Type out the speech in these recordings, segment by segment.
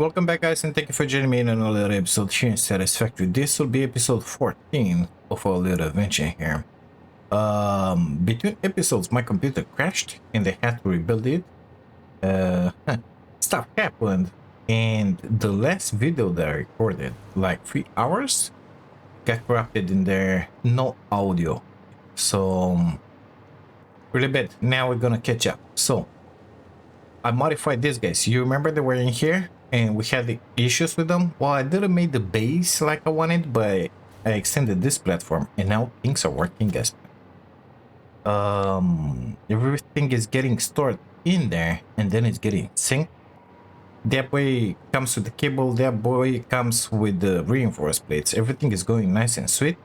Welcome back, guys, and thank you for joining me in another episode here in Satisfactory. This will be episode 14 of our little adventure here. Between episodes, my computer crashed and they had to rebuild it. Stuff happened, and the last video that I recorded, like 3 hours, got corrupted in there. No audio. So, really bad. Now we're gonna catch up. So, I modified this, guys. You remember they were in here? And we had the issues with them. Well, I didn't make the base like I wanted, but I extended this platform and now things are working, guys. Everything is getting stored in there and then it's getting synced. That way comes with the cable, that boy comes with the reinforced plates. Everything is going nice and sweet.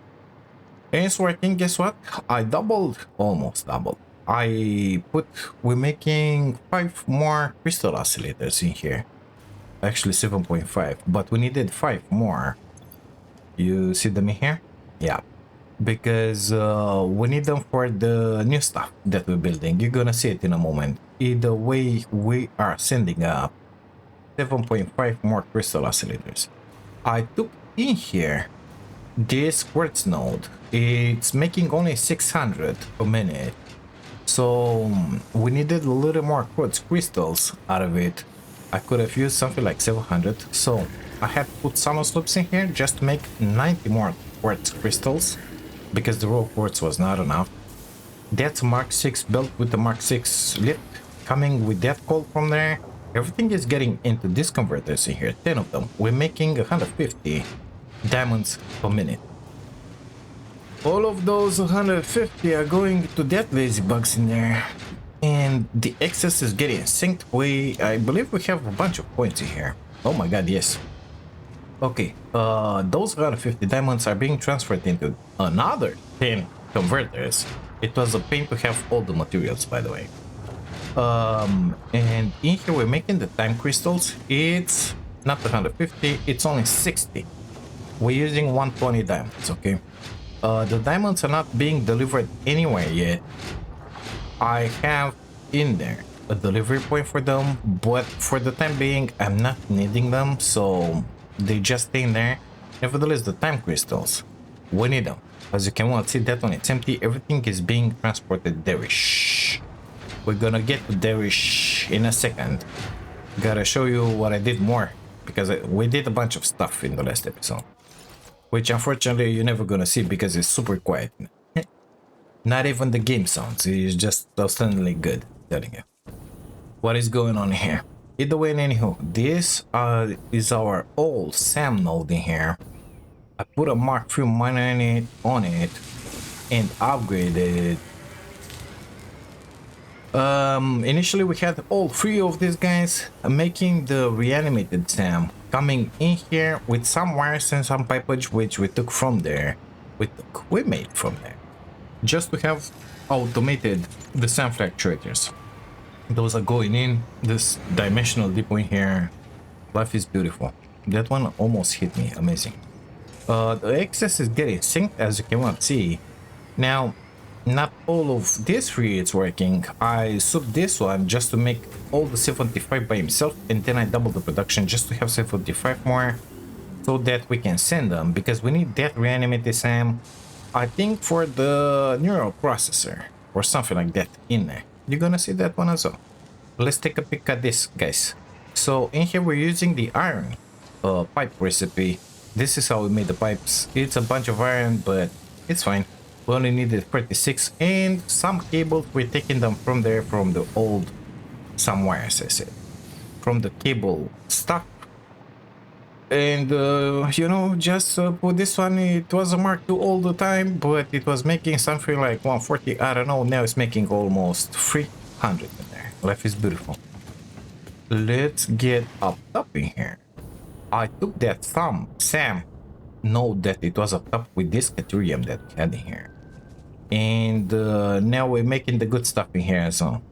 And it's working. Guess what? I doubled, almost doubled. We're making 5 more crystal oscillators in here. Actually 7.5, but we needed 5 more. You see them in here? Yeah, because we need them for the new stuff that we're building. You're gonna see it in a moment. Either way, we are sending up 7.5 more crystal oscillators. I took in here this quartz node. It's making only 600 a minute, so we needed a little more quartz crystals out of it. I could have used something like 700, so I have put some slopes in here just to make 90 more quartz crystals, because the raw quartz was not enough. That's Mark 6 belt with the Mark 6 lift coming with that coal from there. Everything is getting into these converters in here, 10 of them. We're making 150 diamonds per minute. All of those 150 are going to that lazy bugs in there. And the excess is getting synced. I believe we have a bunch of points in here. Oh my god, yes. Okay, those 150 diamonds are being transferred into another 10 converters. It was a pain to have all the materials, by the way. And in here we're making the time crystals. It's not 150, it's only 60. We're using 120 diamonds, okay? The diamonds are not being delivered anywhere yet. I have in there a delivery point for them, but for the time being I'm not needing them, so they just stay in there. Nevertheless, the time crystals, we need them. As you can well see, that one it's empty. Everything is being transported there. We're gonna get to there in a second. Gotta show you what I did more, because we did a bunch of stuff in the last episode, which unfortunately you're never gonna see because it's super quiet. Not even the game sounds. It's just outstandingly good. Telling you what is going on here. Either way, anyhow, this is our old SAM node in here. I put a Mark 3 miner on it and upgraded it. Initially we had all 3 of these guys, making the reanimated SAM coming in here with some wires and some pipage, which we took from there. We made from there, just to have automated the SAM fluctuators. Those are going in this dimensional depot in here. Life is beautiful. That one almost hit me. Amazing. The excess is getting synced, as you can see. Now, not all of this 3 is working. I subbed this one just to make all the 75 by himself, and then I doubled the production just to have 75 more, so that we can send them, because we need that reanimated SAM, I think, for the neural processor or something like that in there. You're gonna see that one as well. Let's take a peek at this, guys. So in here we're using the iron pipe recipe. This is how we made the pipes. It's a bunch of iron, but it's fine. We only needed 36, and some cables, we're taking them from there, from the old, some wires, I said, from the cable stock. And you know, just put this one. It was a Mark II all the time, but it was making something like 140, I don't know. Now it's making almost 300 in there. Life is beautiful. Let's get up top in here. I took that SAM node that it was up top with this Caterium that we had in here, and now we're making the good stuff in here as well.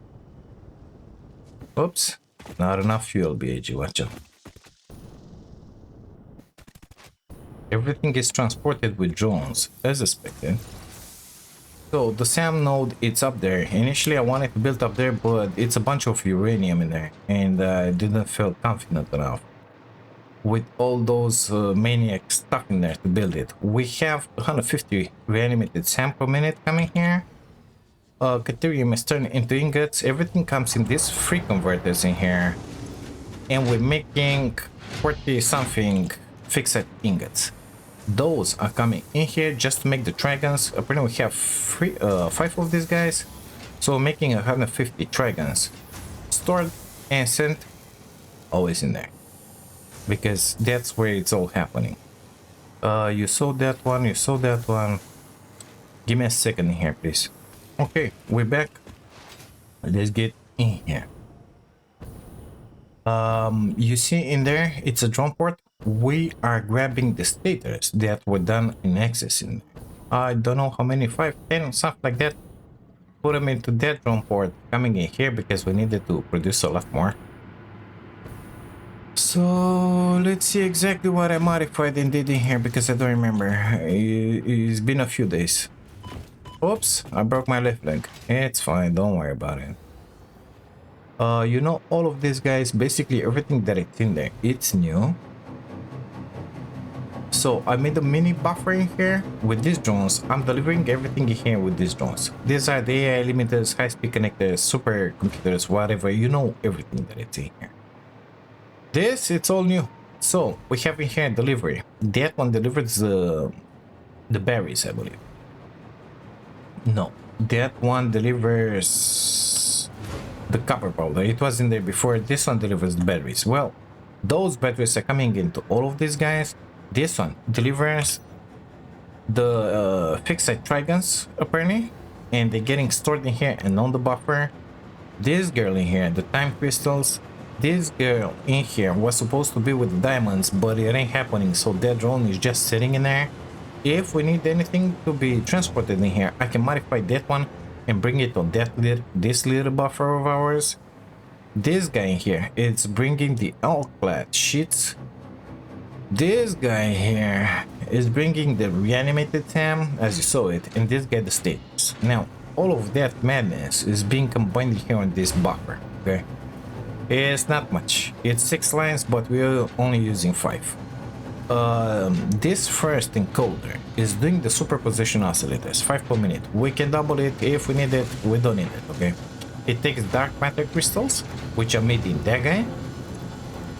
Oops, not enough fuel, BAG, watch out. Everything is transported with drones, as expected. So the SAM node, it's up there. Initially I wanted to build up there, but it's a bunch of uranium in there, and I didn't feel confident enough. with all those maniacs stuck in there to build it. We have 150 reanimated SAM per minute coming here. Caterium is turned into ingots. Everything comes in these free converters in here. And we're making 40 something fixed ingots. Those are coming in here just to make the dragons. Apparently we have 5 of these guys. So making 150 dragons. Stored and sent always in there. Because that's where it's all happening. You saw that one, you saw that one. Give me a second here, please. Okay, we're back. Let's get in here. You see in there, it's a drone port. We are grabbing the stators that were done in excess in there. I don't know how many, 5, 10, something like that. Put them into that drone port coming in here because we needed to produce a lot more. So let's see exactly what I modified and did in here because I don't remember. It's been a few days. Oops, I broke my left leg. It's fine, don't worry about it. You know, all of these guys, basically everything that it's in there, it's new. So I made a mini buffer in here with these drones. I'm delivering everything in here with these drones. These are the AI limiters, high-speed connectors, supercomputers, whatever, you know, everything that it's in here. This, it's all new. So we have in here delivery. That one delivers the berries, I believe. No, that one delivers the copper powder. It was in there before. This one delivers the batteries. Well, those batteries are coming into all of these guys. This one delivers the fixed trigons apparently, and they're getting stored in here and on the buffer. This girl in here, the time crystals. This girl in here was supposed to be with the diamonds, but it ain't happening, so that drone is just sitting in there. If we need anything to be transported in here, I can modify that one and bring it on this little buffer of ours. This guy in here, it's bringing the elk-clad sheets. This guy here is bringing the reanimated Sam, as you saw it, and this guy the status. Now, all of that madness is being combined here on this buffer, okay? It's not much. It's 6 lines, but we're only using 5. This first encoder is doing the superposition oscillators, 5 per minute. We can double it if we need it, we don't need it, okay? It takes dark matter crystals, which are made in that guy.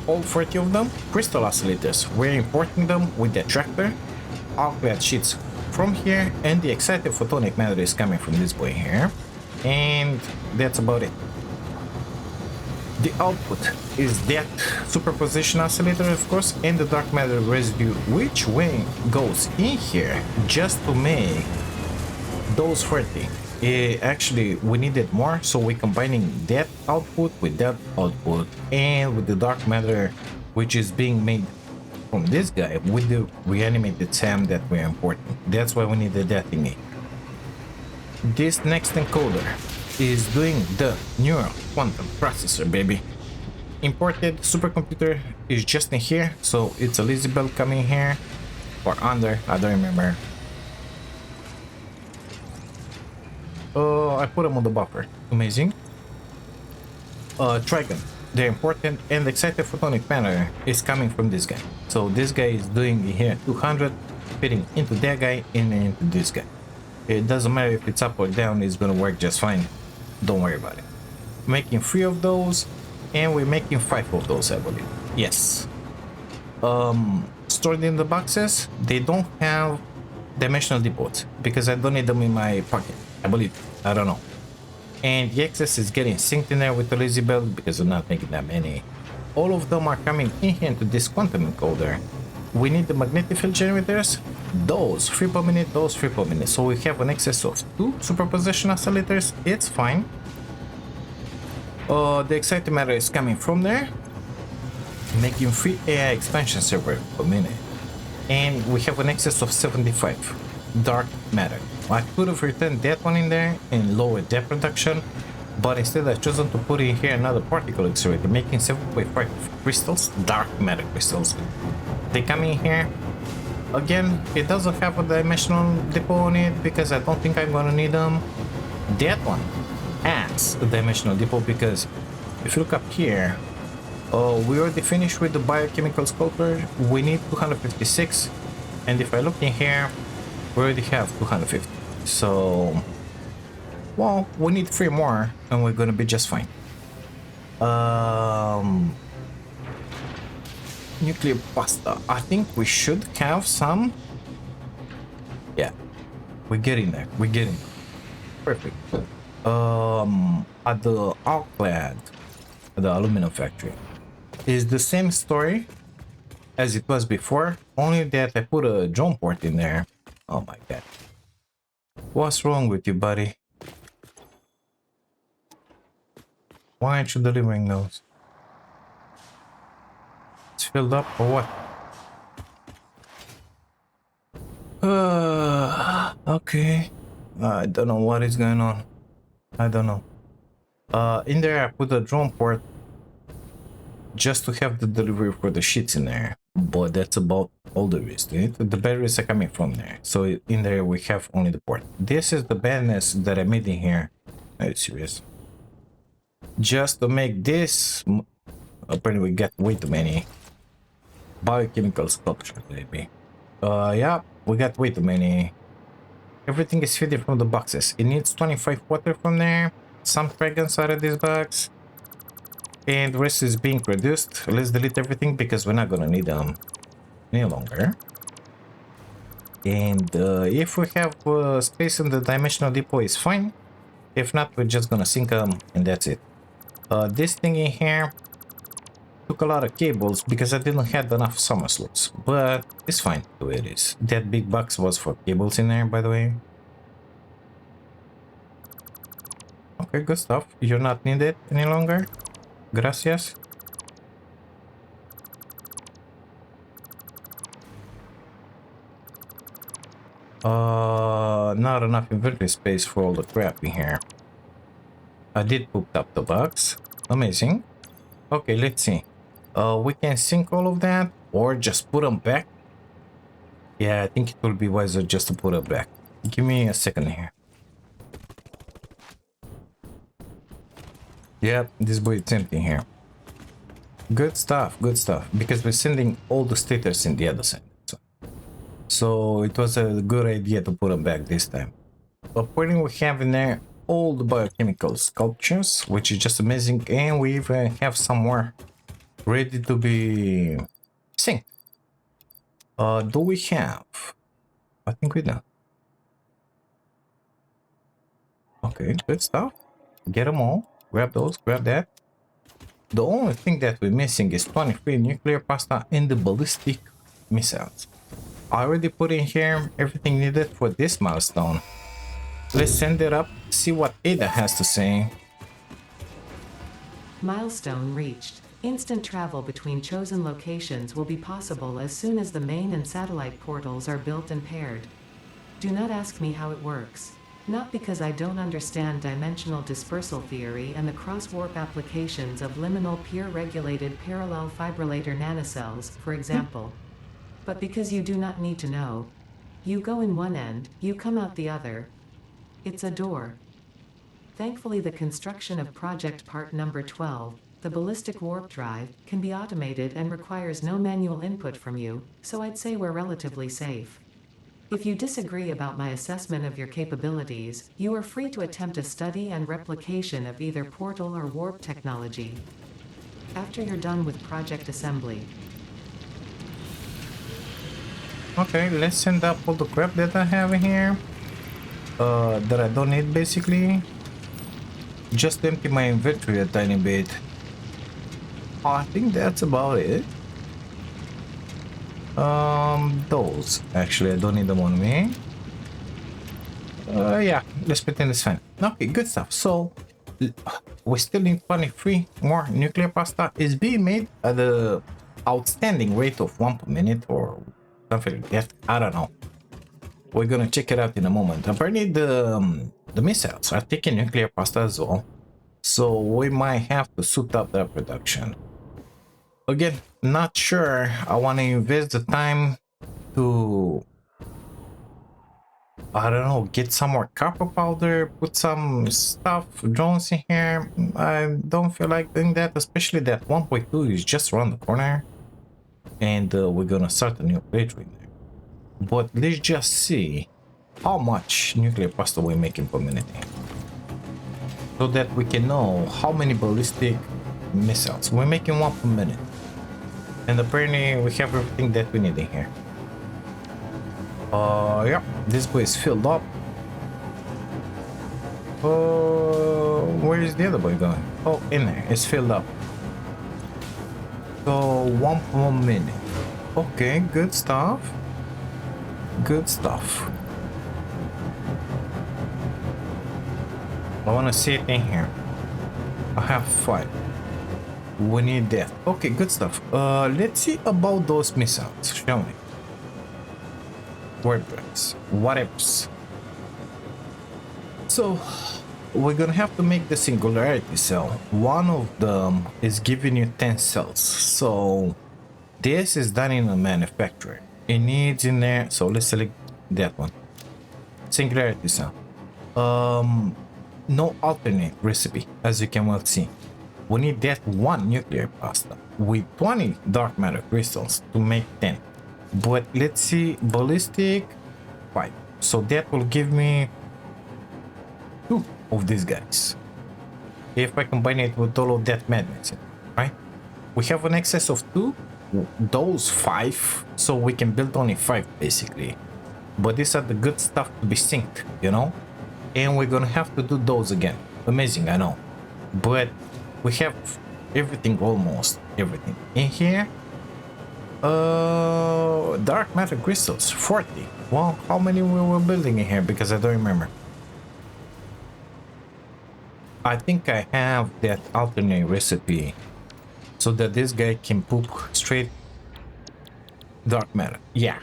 All 40 of them, crystal oscillators. We're importing them with the tractor. All-clad sheets from here, and the excited photonic matter is coming from this boy here. And that's about it. The output is that superposition oscillator, of course, and the dark matter residue, which way goes in here just to make those 40. Actually, we needed more, so we're combining that output with that output and with the dark matter, which is being made from this guy with the reanimated SAM that we're importing. That's why we needed that thingy. This next encoder is doing the neural quantum processor, baby. Imported supercomputer is just in here, so it's a lazy belt coming here or under, I don't remember. I put them on the buffer. Amazing. Trigon, they're important, and the excited photonic matter is coming from this guy. So this guy is doing here 200, fitting into that guy and into this guy. It doesn't matter if it's up or down, it's gonna work just fine. Don't worry about it. Making 3 of those, and we're making 5 of those, I believe. Yes. Stored in the boxes, they don't have dimensional depots because I don't need them in my pocket, I believe. I don't know. And the excess is getting synced in there with the lazy belt because we're not making that many. All of them are coming in here into this quantum encoder. We need the magnetic field generators. Those 3 per minute, those 3 per minute. So we have an excess of 2 superposition oscillators. It's fine. The excited matter is coming from there, making 3 AI expansion server per minute. And we have an excess of 75 dark matter. I could have returned that one in there and lowered that production, but instead I've chosen to put in here another particle accelerator, making 7.5 crystals, dark matter crystals. They come in here. Again, it doesn't have a dimensional depot on it because I don't think I'm gonna need them. That one has a dimensional depot because if you look up here, We already finished with the biochemical sculptor. We need 256, and if I look in here, we already have 250. So, well, we need 3 more, and we're gonna be just fine. Nuclear pasta. I think we should have some. Yeah, we're getting there. We're getting there. Perfect. At the Auckland, the aluminum factory, is the same story as it was before, only that I put a drone port in there. Oh my god. What's wrong with you, buddy? Why aren't you delivering those? It's filled up or what? Okay. I don't know what is going on. I don't know. In there I put a drone port just to have the delivery for the sheets in there. But that's about all there is to it. The batteries are coming from there. So in there we have only the port. This is the badness that I made in here. Are you serious? Just to make this... Apparently we got way too many biochemical sculptures, maybe. Yeah, we got way too many. Everything is fitted from the boxes. It needs 25 water from there. Some fragrance out of this box. And the rest is being produced. Let's delete everything because we're not gonna need them any longer. And if we have space in the dimensional depot, is fine. If not, we're just gonna sink them and that's it. This thing in here took a lot of cables because I didn't have enough summer slots, but it's fine the way it is. That big box was for cables in there, by the way. Okay, good stuff. You're not needed any longer. Gracias. Not enough inventory space for all the crap in here. I did put up the box. Amazing. Okay, let's see. We can sink all of that or just put them back. Yeah, I think it will be wiser just to put them back. Give me a second here. Yep, this boy is empty here. Good stuff, because we're sending all the stators in the other side. So it was a good idea to put them back this time. According we have in there all the biochemical sculptures, which is just amazing, and we even have some more ready to be synced. Do we have? I think we do. Okay, good stuff. Get them all. Grab those, grab that. The only thing that we're missing is 23 nuclear pasta and the ballistic missiles. I already put in here everything needed for this milestone. Let's send it up, see what Ada has to say. Milestone reached. Instant travel between chosen locations will be possible as soon as the main and satellite portals are built and paired. Do not ask me how it works. Not because I don't understand dimensional dispersal theory and the cross-warp applications of liminal peer-regulated parallel fibrillator nanocells, for example. But because you do not need to know. You go in one end, you come out the other. It's a door. Thankfully, the construction of project part number 12, the ballistic warp drive, can be automated and requires no manual input from you, so I'd say we're relatively safe. If you disagree about my assessment of your capabilities, you are free to attempt a study and replication of either portal or warp technology. After you're done with project assembly. Okay, let's send up all the crap that I have in here. That I don't need basically. Just empty my inventory a tiny bit. I think that's about it. Those. Actually, I don't need them on me. Yeah, let's pretend it's fine. Okay, good stuff. So, we still need 23 more nuclear pasta. Is being made at the outstanding rate of 1 per minute or something like that. I don't know. We're gonna check it out in a moment. Apparently, the missiles are taking nuclear pasta as well. So, we might have to suit up that production. Again, not sure I want to invest the time to I don't know, get some more copper powder, put some stuff, drones in here. I don't feel like doing that, especially that 1.2 is just around the corner. And we're gonna start a new playthrough in there. But let's just see how much nuclear pasta we're making per minute, so that we can know how many ballistic missiles. We're making one per minute. And apparently we have everything that we need in here. Yeah, this boy is filled up. Where is the other boy going? Oh, in there, it's filled up. So 1 per minute. Okay, good stuff. Good stuff. I want to see it in here. I have 5. We need that. Okay, good stuff. Let's see about those missiles, shall we? WordPress, whatevs. So we're gonna have to make the singularity cell. One of them is giving you 10 cells. So this is done in a manufacturer. It needs in there. So let's select that one. Singularity cell. No alternate recipe, as you can well see. We need that one nuclear pasta with 20 dark matter crystals to make 10. But let's see, ballistic 5. So that will give me 2 of these guys. If I combine it with all of that madness, right? We have an excess of 2, those 5, so we can build only 5 basically. But these are the good stuff to be synced, you know? And we're gonna have to do those again. Amazing, I know. But we have everything, almost everything in here. Dark matter crystals 40. Well, how many we were building in here, because I don't remember. I think I have that alternate recipe so that this guy can poop straight dark matter. Yeah,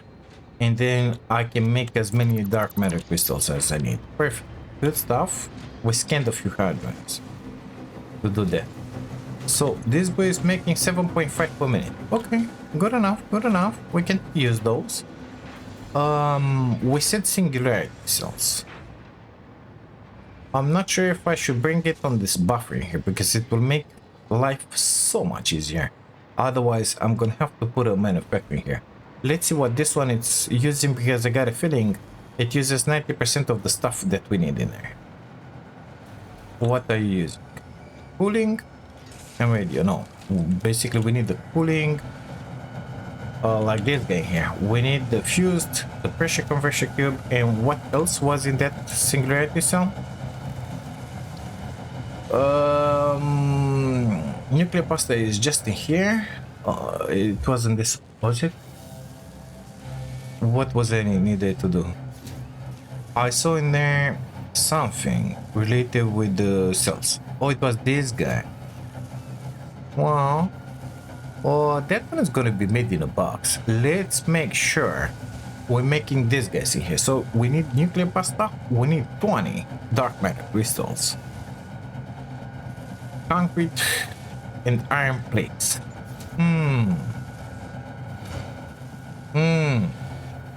and then I can make as many dark matter crystals as I need. Perfect, good stuff. We scanned a few hard drives to do that. So this boy is making 7.5 per minute. Okay, good enough, good enough. We can use those. We said singularity cells. I'm not sure if I should bring it on this buffer here, because it will make life so much easier. Otherwise, I'm gonna have to put a manufacturing here. Let's see what this one is using, because I got a feeling it uses 90% of the stuff that we need in there. What are you using? Cooling and radio. No, basically we need the cooling, like this guy here. We need the fused, the pressure conversion cube, and what else was in that singularity cell? Nuclear pasta is just in here. It wasn't this project. What was I needed to do? I saw in there something related with the cells. Oh, it was this guy. Well, that one is gonna be made in a box. Let's make sure we're making these guys in here. So we need nuclear pasta. We need 20 dark matter crystals, concrete, and iron plates.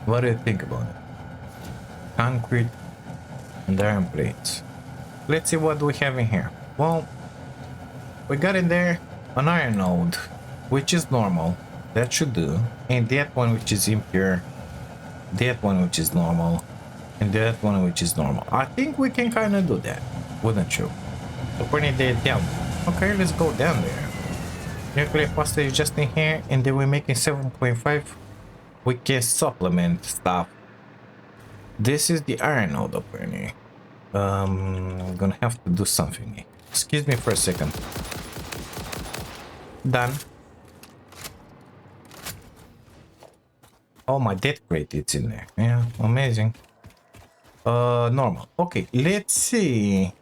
What do you think about it? Concrete and iron plates. Let's see what we have in here. Well, we got in there an iron node, which is normal. That should do. And that one which is impure. That one which is normal. And that one which is normal. I think we can kind of do that, wouldn't you? So bring it down. Okay, let's go down there. Nuclear pasta is just in here, and then we're making 7.5. We can supplement stuff. This is the iron node apparently. I'm gonna have to do something. Excuse me for a second. Done. Oh, my death crate, it's in there. Yeah, amazing. Normal. Okay, let's see.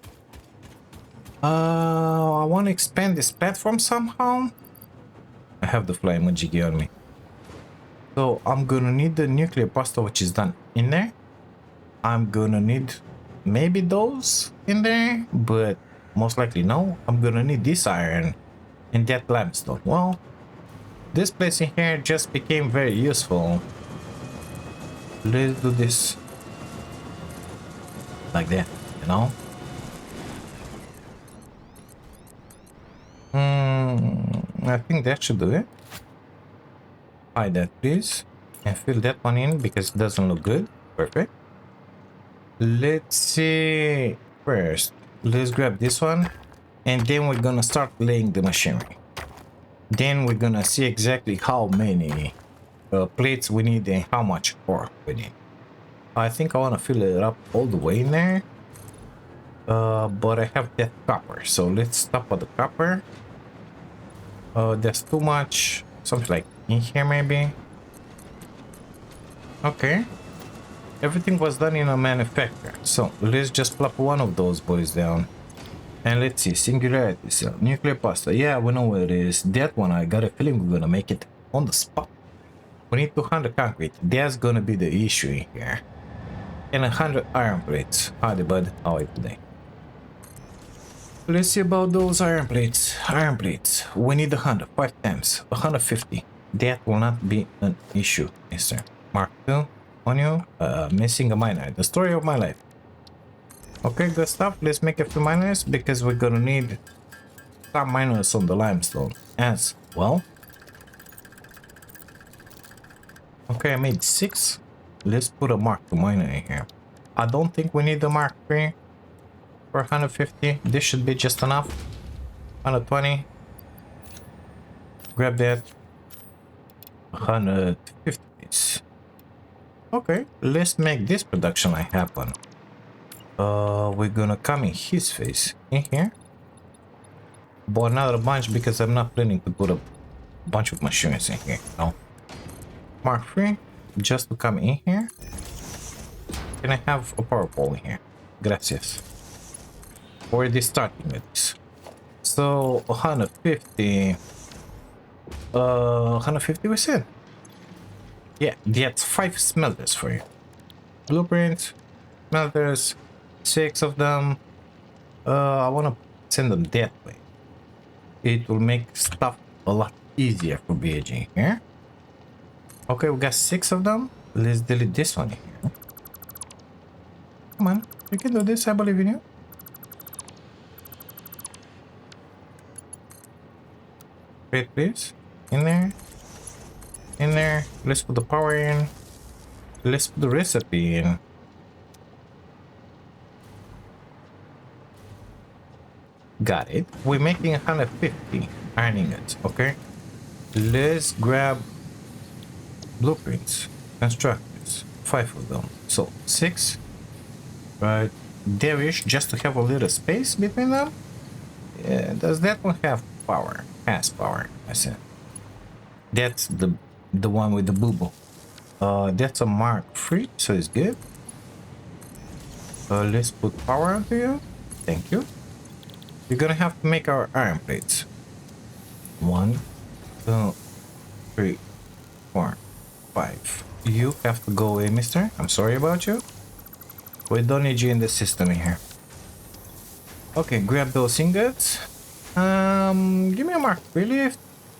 I want to expand this platform somehow. I have the flying majiggy on me. So I'm gonna need the nuclear pasta, which is done in there. I'm gonna need maybe those in there, but most likely no. I'm gonna need this iron and that limestone. Well, this place in here just became very useful. Let's do this. like that, you know. I think that should do it. Hide that, please, and fill that one in because it doesn't look good. Perfect. Let's see. First, let's grab this one, and then we're gonna start laying the machinery. Then we're gonna see exactly how many plates we need and how much ore we need. I think I want to fill it up all the way in there, but I have that copper, so let's stop at the copper. That's too much. Something like in here maybe. Okay. Everything was done in a manufacturer, so let's just plop one of those boys down. And let's see, singularity cell, nuclear pasta. Yeah, we know where it is. That one, I got a feeling we're gonna make it on the spot. We need 200 concrete. That's gonna be the issue in here. And 100 iron plates. Howdy, bud. How are you today? Let's see about those iron plates. Iron plates. We need 100. 5 times. 150. That will not be an issue, mister. Mark 2 on you. Missing a miner. The story of my life. Okay, good stuff. Let's make a few miners because we're gonna need some miners on the limestone as well. Okay, I made 6. Let's put a Mark 2 miner in here. I don't think we need a Mark 3 for 150. This should be just enough. 120. Grab that. 150. Okay, let's make this production line happen. We're gonna come in his face in here. But another bunch because I'm not planning to put a bunch of machines in here. No. Mark 3, just to come in here. Can I have a power pole in here? Gracias. Already starting with this. So 150. 150 we said. Yeah, that's 5 smelters for you. Blueprints, smelters, 6 of them. I wanna send them that way. It will make stuff a lot easier for BAG here. Okay, we got 6 of them. Let's delete this one here. Come on, you can do this, I believe in you. Wait, please. In there. In there. Let's put the power in. Let's put the recipe in. Got it. We're making 150 iron ingots, okay? Let's grab blueprints, constructors, 5 of them. So 6 right there-ish, just to have a little space between them. Yeah, does that one have power? Has power, I said. That's the one with the boo-boo. That's a Mark 3, so it's good. Let's put power onto you. Thank you. We're gonna have to make our iron plates. 1, 2, 3, 4, 5. You have to go away, mister. I'm sorry about you. We don't need you in the system here. Okay, grab those ingots. Give me a Mark 3 lift.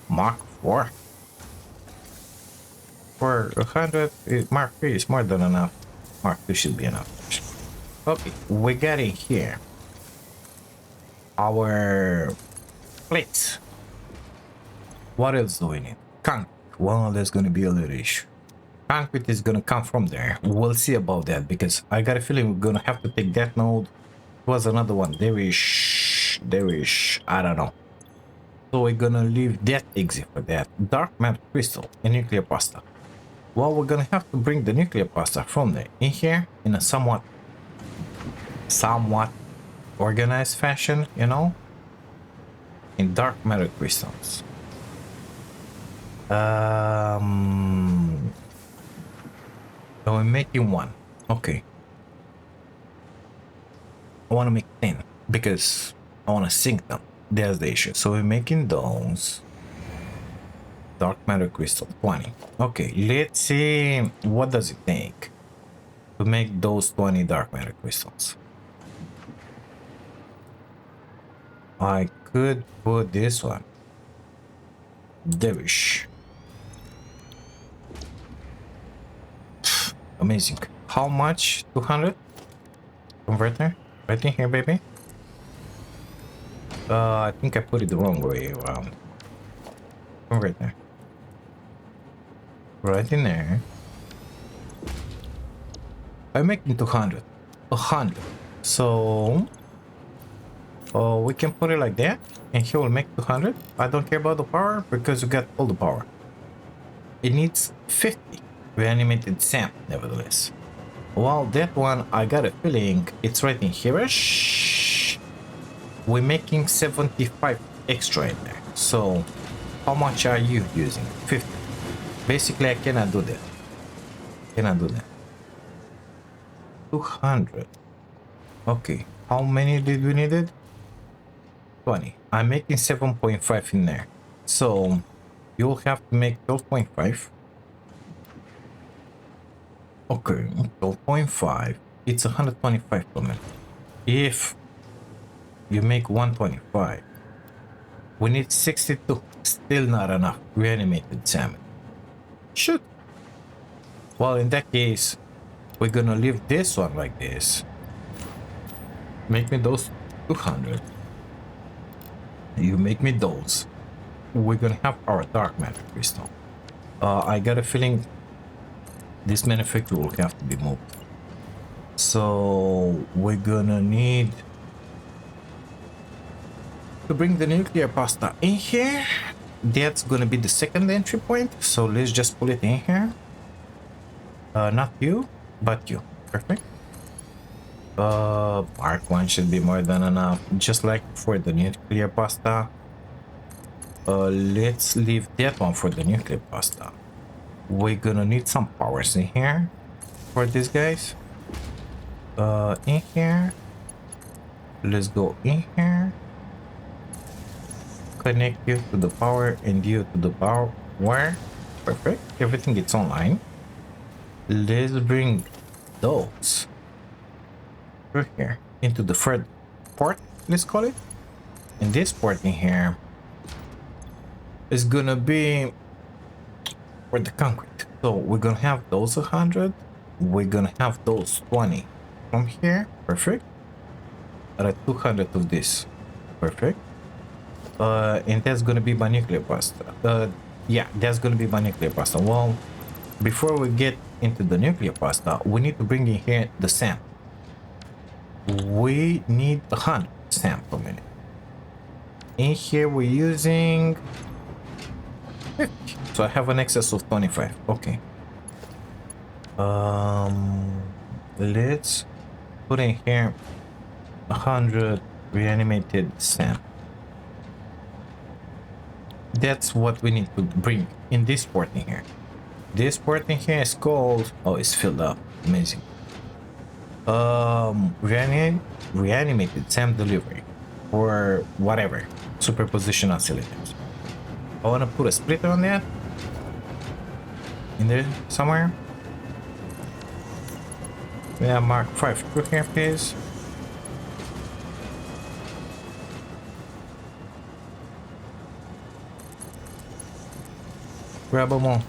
Mark 4. For 100, Mark 3 is more than enough. Mark 2 should be enough. Okay, we got in here our plates. What else do we need? Concrete. Well, there's gonna be a little issue. Concrete is gonna come from there. We'll see about that because I got a feeling we're gonna have to take that node. Was another one. There is, I don't know. So we're gonna leave that exit for that. Dark matter crystal and nuclear pasta. Well, we're gonna have to bring the nuclear pasta from there in here in a somewhat organized fashion, you know, in dark matter crystals. So we're making 1. Okay. I want to make 10 because I want to sync them. There's the issue. So we're making those. Dark matter crystal 20. Okay, let's see what does it take to make those 20 dark matter crystals. I could put this one. Devilish. Amazing. How much? 200? Convert converter. Right in here, baby. I think I put it the wrong way around. Converter. Right in there. I'm making 200. 100. So we can put it like that, and he will make 200. I don't care about the power because you got all the power. It needs 50 reanimated Sam, nevertheless. Well, that one, I got a feeling it's right in here. Shh. We're making 75 extra in there. So, how much are you using? 50. Basically, I cannot do that. Cannot do that. 200. Okay. How many did we need? 20. I'm making 7.5 in there. So, you'll have to make 12.5. Okay, 12.5. It's 125 per minute. If you make 125, we need 62. Still not enough reanimated salmon. Shoot. Well, in that case, we're gonna leave this one like this. Make me those 200. You make me those. We're gonna have our dark matter crystal. I got a feeling this manufacturer will have to be moved. So we're gonna need to bring the nuclear pasta in here. That's gonna be the second entry point. So let's just pull it in here. Not you, but you. Perfect. Mark 1 should be more than enough. Just like for the nuclear pasta. Let's leave that one for the nuclear pasta. We're gonna need some powers in here for these guys. In here. Let's go in here. Connect you to the power and you to the power. Where? Perfect. Everything is online. Let's bring those through here into the third port, let's call it. And this port in here is gonna be for the concrete. So we're gonna have those 100. We're gonna have those 20 from here. Perfect. At 200 of this. Perfect. And that's gonna be my nuclear pasta. Yeah, that's gonna be my nuclear pasta. Well, before we get into the nuclear pasta, we need to bring in here the sand. We need 100 sand per minute. In here we're using 50. So I have an excess of 25. Okay. Let's put in here 100 reanimated sand. That's what we need to bring in this port in here. This port in here is called... Oh, it's filled up. Amazing. Reanimated SAM delivery. Or whatever. Superposition oscillators. I want to put a splitter on that. In there somewhere. Yeah, Mark 5 through here, please. Grab them all.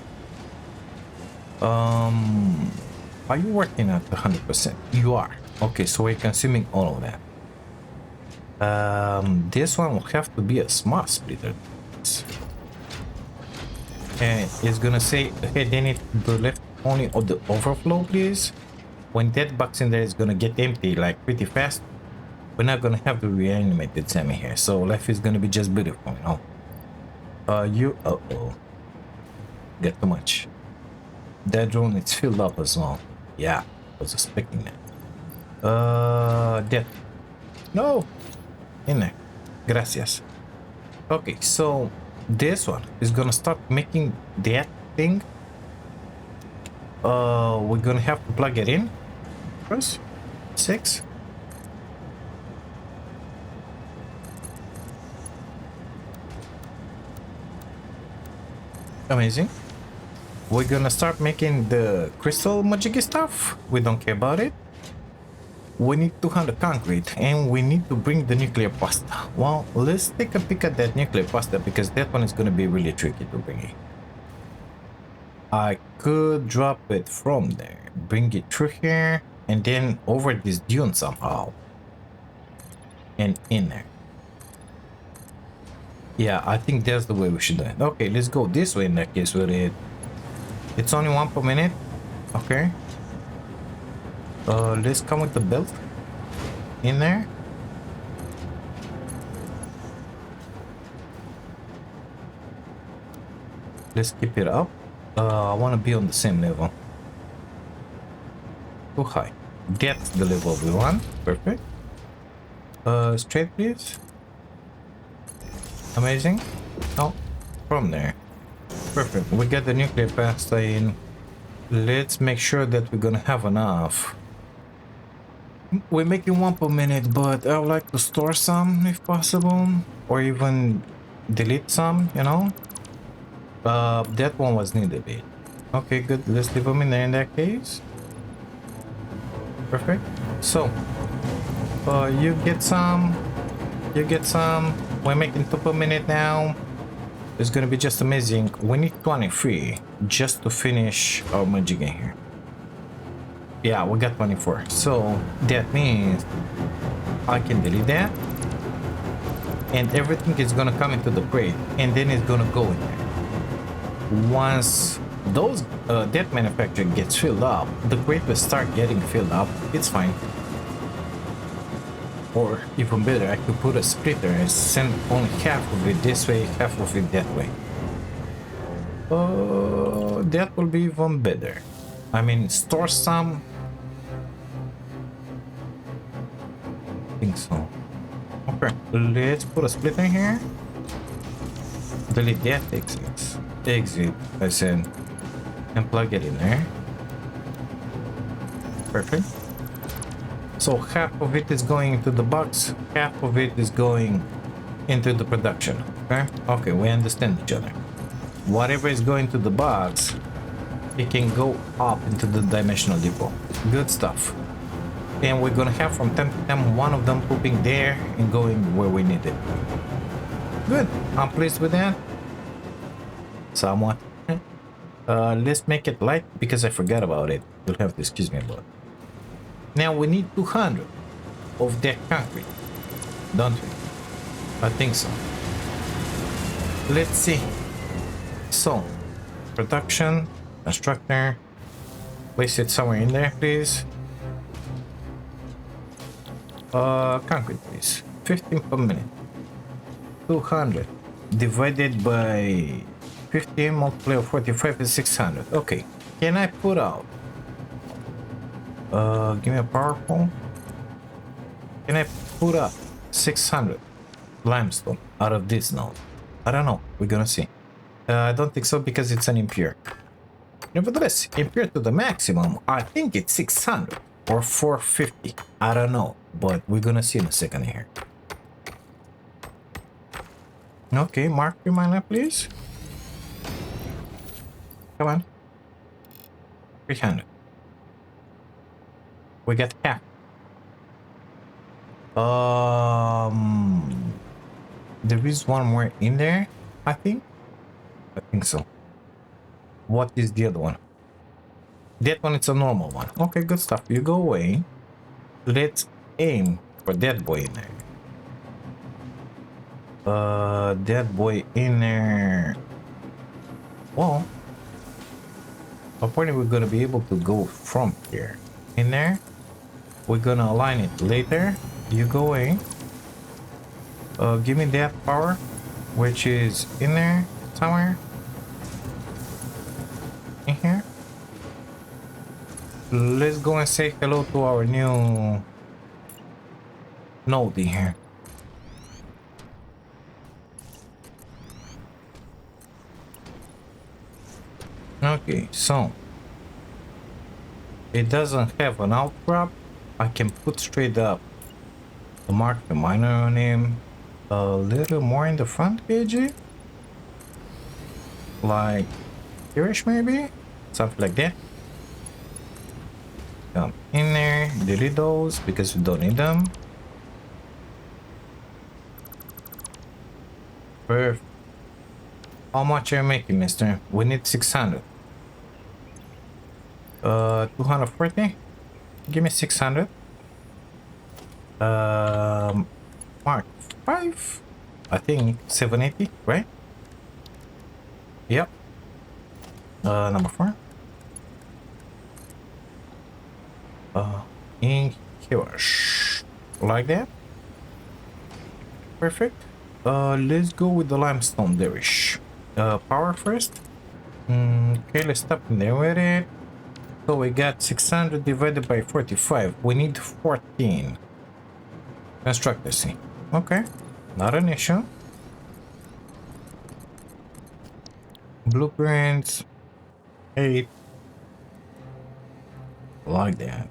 Are you working at 100%? You are. Okay, so we're consuming all of that. This one will have to be a smart splitter. And it's gonna say, hey, they need the left only of the overflow, please. When that box in there is gonna get empty like pretty fast, we're not gonna have to reanimate the Sammy here. So life is gonna be just beautiful, you know. Uh-oh. Get too much. That drone is filled up as well. Yeah, I was expecting that. That. No! In there. Gracias. Okay, so this one is gonna start making that thing. We're gonna have to plug it in first. 6. Amazing. We're gonna start making the crystal magic stuff. We don't care about it. We need 200 concrete and we need to bring the nuclear pasta. Well, let's take a peek at that nuclear pasta because that one is gonna be really tricky to bring in. I could drop it from there, bring it through here. and then over this dune somehow. And in there. Yeah, I think that's the way we should do it. Okay, let's go this way in that case with it. It's only 1 per minute. Okay. Let's come with the belt in there. Let's keep it up. I want to be on the same level. Too high. That's the level we want. Perfect. Straight please. Amazing. Oh, from there. Perfect. We got the nuclear pasta in. Let's make sure that we're gonna have enough. We're making 1 per minute, but I would like to store some if possible, or even delete some, you know. That one was needed. Okay, good. Let's leave them in there in that case. Perfect. So, you get some. You get some. We're making 2 per minute now. It's gonna be just amazing. We need 23 just to finish our magic in here. Yeah, we got 24. So that means I can delete that. And everything is gonna come into the crate. And then it's gonna go in there. Once those that manufacturer gets filled up, the crate will start getting filled up. It's fine. Or even better, I could put a splitter and send only half of it this way, half of it that way. That will be even better. I mean, store some. I think so. Okay, let's put a splitter here. Delete that exit, I said, and plug it in there. Perfect. So half of it is going into the box, half of it is going into the production. Okay? Okay, we understand each other. Whatever is going to the box, it can go up into the dimensional depot. Good stuff. And we're gonna have from time to time one of them pooping there and going where we need it. Good. I'm pleased with that. Somewhat. Let's make it light because I forgot about it. You'll have to excuse me about it. Now we need 200 of that concrete, don't we? I think so. Let's see. So, production, constructor, place it somewhere in there, please. Concrete, please. 15 per minute. 200 divided by 15 multiplied by 45 is 600. Okay. Can I put out? Give me a power pole. Can I put up 600 limestone out of this node? I don't know. We're gonna see. I don't think so because it's an impure. Nevertheless, impure to the maximum, I think it's 600 or 450. I don't know, but we're gonna see in a second here. Okay, mark your miner, please. Come on. 300. We got half. There is one more in there, I think. I think so. What is the other one? That one, it's a normal one. Okay, good stuff. You go away. Let's aim for that boy in there. That boy in there. Well, apparently we're gonna be able to go from here in there. We're gonna align it later. You go away. Give me that power, which is in there somewhere. In here. Let's go and say hello to our new node in here. Okay, so it doesn't have an outcrop. I can put straight up the mark the miner on him a little more in the front, KG, like here-ish maybe, something like that. Come in there, delete those because we don't need them. Perfect. How much are you making, mister? We need 600. 240. Give me 600. Mark 5. I think 780, right? Yep. Number 4. In here. Like that. Perfect. Let's go with the limestone derish. Power first. Okay, let's stop in there with it. So we got 600 divided by 45. We need 14. Construct this. Okay, not an issue. Blueprints. 8. Like that.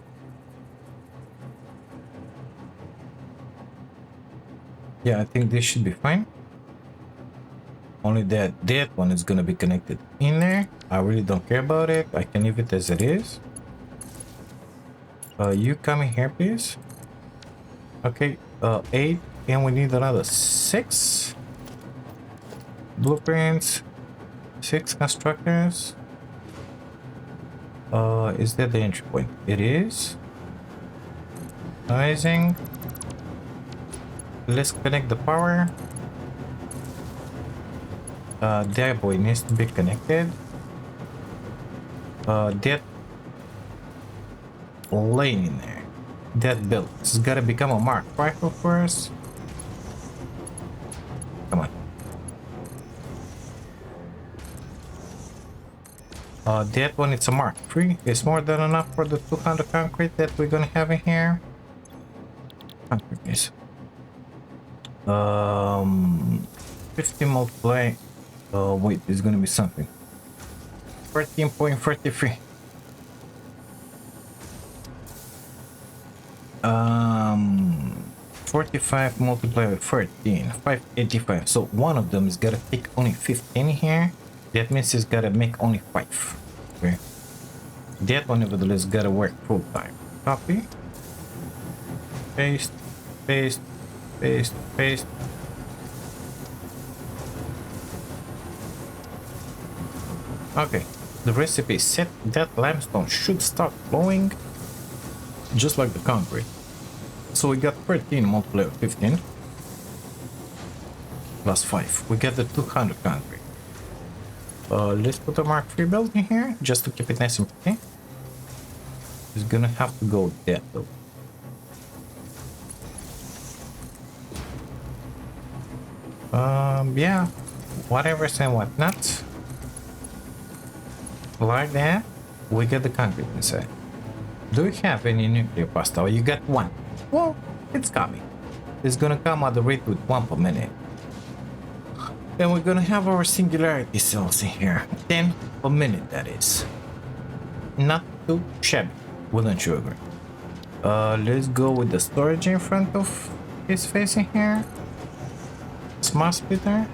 Yeah, I think this should be fine. Only that one is gonna be connected in there. I really don't care about it. I can leave it as it is. You come in here, please. Okay, 8, and we need another 6 blueprints, 6 constructors. Is that the entry point? It is. Amazing. Let's connect the power. That boy needs to be connected. That lane in there. That build. This has got to become a Mark rifle for us. Come on. That one, it's a Mark 3. It's more than enough for the 200 concrete that we're gonna have in here. Concrete base. 50 multiply. Wait, there's gonna be something. 13.43. 45 multiplied by 14, 585. So one of them is gotta take only 15 here. That means it's gotta make only 5. Okay. That one nevertheless gotta work full time. Copy. Paste. Paste. Paste. Paste. Okay. The recipe is set. That limestone should start flowing just like the concrete. So we got 13 multiplied by 15 plus 5. We get the 200 concrete. Let's put a Mark 3 build in here just to keep it nice and pretty. It's gonna have to go that though. Yeah, whatever and whatnot. Like that, we get the concrete inside. Do you have any nuclear pasta? Oh, you got 1. Well, it's coming. It's gonna come at the rate with 1 per minute. And we're gonna have our singularity cells in here. 10 per minute, that is. Not too shabby, wouldn't you agree? Let's go with the storage in front of his face in here. Smart splitter.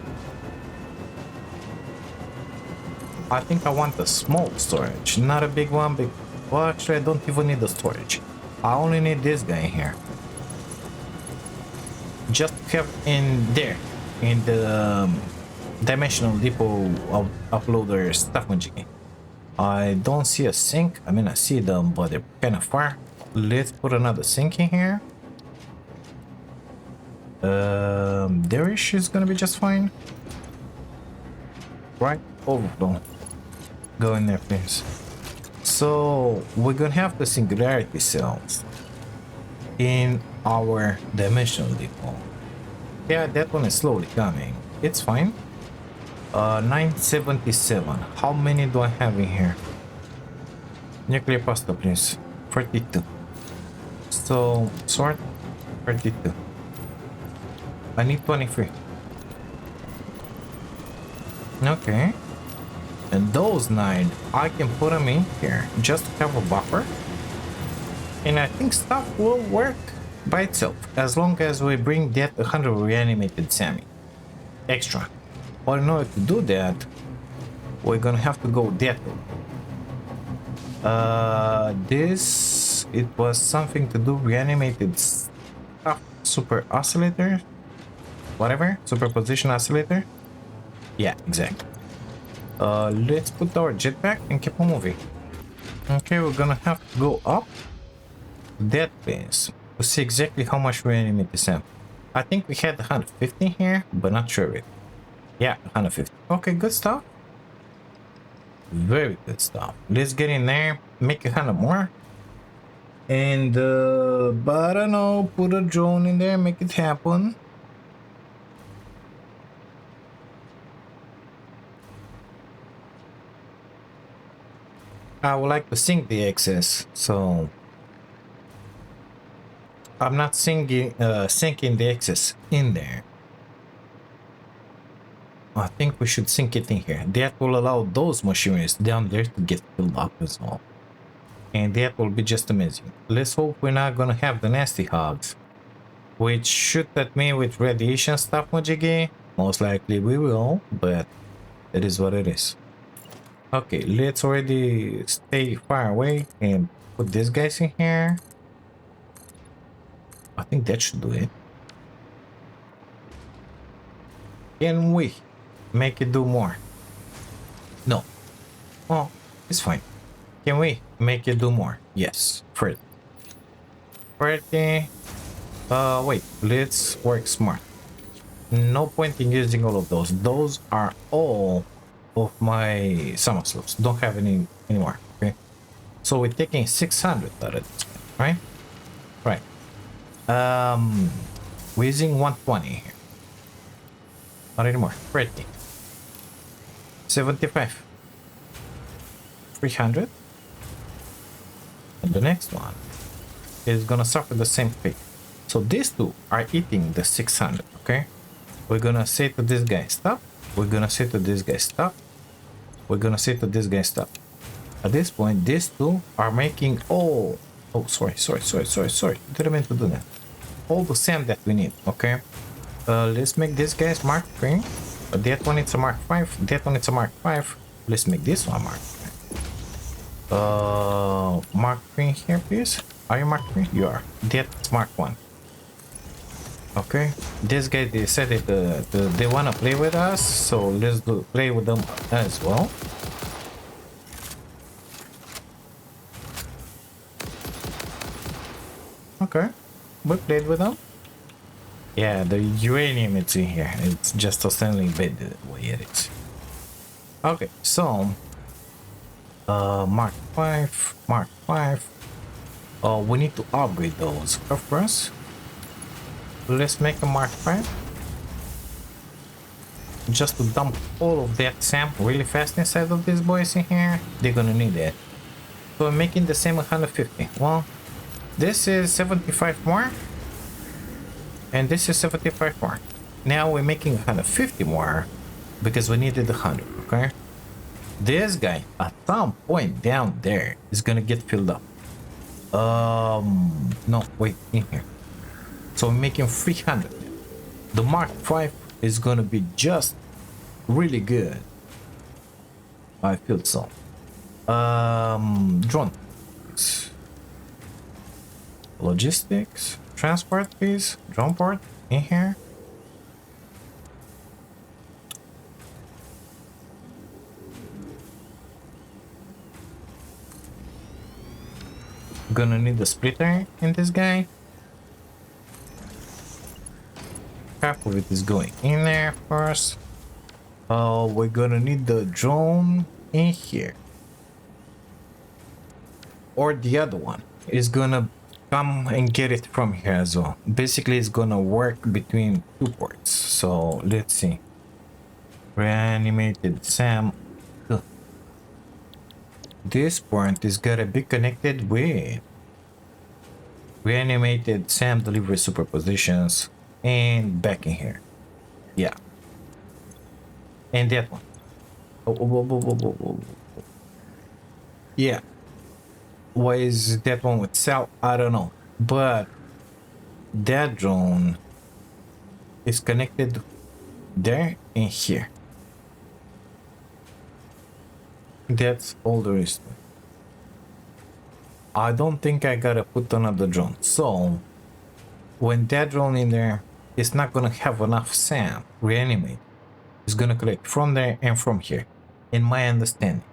I think I want a small storage, not a big one. Well, actually, I don't even need the storage. I only need this guy in here. Just have in there, in the dimensional depot uploader stuff jiggy. I don't see a sink. I mean, I see them, but they're kind of far. Let's put another sink in here. There is gonna be just fine. Right, overflow. Go in there, please. So we're gonna have the singularity cells in our dimensional depot. Yeah, that one is slowly coming. It's fine. 977. How many do I have in here? Nuclear pasta, please. 42. So sort 32. I need 23. Okay. And those 9, I can put them in here just to have a buffer. And I think stuff will work by itself as long as we bring that 100 reanimated Sammy extra. But in order to do that, we're gonna have to go that way. This, it was something to do reanimated stuff, super oscillator, whatever, superposition oscillator. Yeah, exactly. Let's put our jetpack and keep on moving. Okay, we're gonna have to go up that place to see exactly how much we animate the Sam. I think we had 150 here, but not sure it. Yeah, 150. Okay, good stuff. Very good stuff. Let's get in there, make 100 more. And, but I don't know, put a drone in there, make it happen. I would like to sync the excess, so I'm not syncing the excess in there. I think we should sync it in here. That will allow those machineries down there to get filled up as well. And that will be just amazing. Let's hope we're not gonna have the nasty hogs, which shoot at me with radiation stuff, Mojigi. Most likely we will, but it is what it is. Okay, let's already stay far away and put these guys in here. I think that should do it. Can we make it do more? No. Oh, it's fine. Can we make it do more? Yes. 30. 30. Wait, let's work smart. No point in using all of those. Those are all of my summer slopes. Don't have any anymore. Okay. So we're taking 600 out of this one, right? Right. We're using 120 here. Not anymore. 30. 75. 300. And the next one is gonna suffer the same fate. So these two are eating the 600, okay? We're gonna say to this guy, stop. We're gonna say to this guy, stop. We're gonna say to this guy, stop. At this point, these two are making all... Oh, sorry. Didn't mean to do that. All the sand that we need, okay? Let's make this guy's Mark 3. That one it's a Mark 5. That one it's a Mark 5. Let's make this one Mark 5. Mark 3 here, please. Are you Mark 3? You are. That's Mark 1. Okay. This guy decided they wanna play with us, so let's play with them as well. Okay. We played with them. Yeah, the uranium it's in here. It's just outstanding bad the way it is. Okay, so Mark 5, Mark 5. We need to upgrade those. Of course. Let's make a Mark 5. Just to dump all of that sand really fast inside of these boys in here. They're gonna need it. So I'm making the same 150. Well, this is 75 more. And this is 75 more. Now we're making 150 more because we needed 100, okay? This guy at some point down there is gonna get filled up. No, wait, in here. So we're making 300. The Mark 5 is gonna be just really good. I feel so. Drone. Logistics. Transport, please. Drone port in here. Gonna need a splitter in this guy. Half of it is going in there first. We're gonna need the drone in here. Or the other one is gonna come and get it from here as well. Basically, it's gonna work between two ports. So let's see. Reanimated Sam. Ugh. This port is gotta be connected with reanimated Sam delivery superpositions and back in here. Yeah. And that one. Oh. Yeah. Why is that one with Sal? I don't know. But that drone is connected there and here. That's all there is to it. I don't think I gotta put another drone. So when that drone in there is not gonna have enough SAM reanimate, it's gonna collect from there and from here, in my understanding.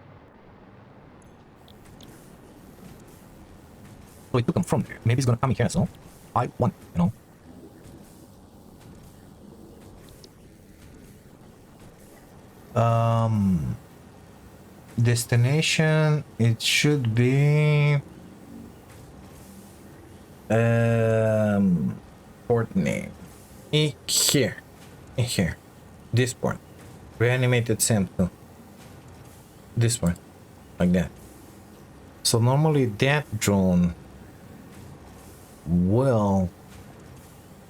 So it took him from there. Maybe he's gonna come here, so I want, you know. Destination, it should be port name. Here. This port. Reanimated sample. This one. Like that. So normally that drone will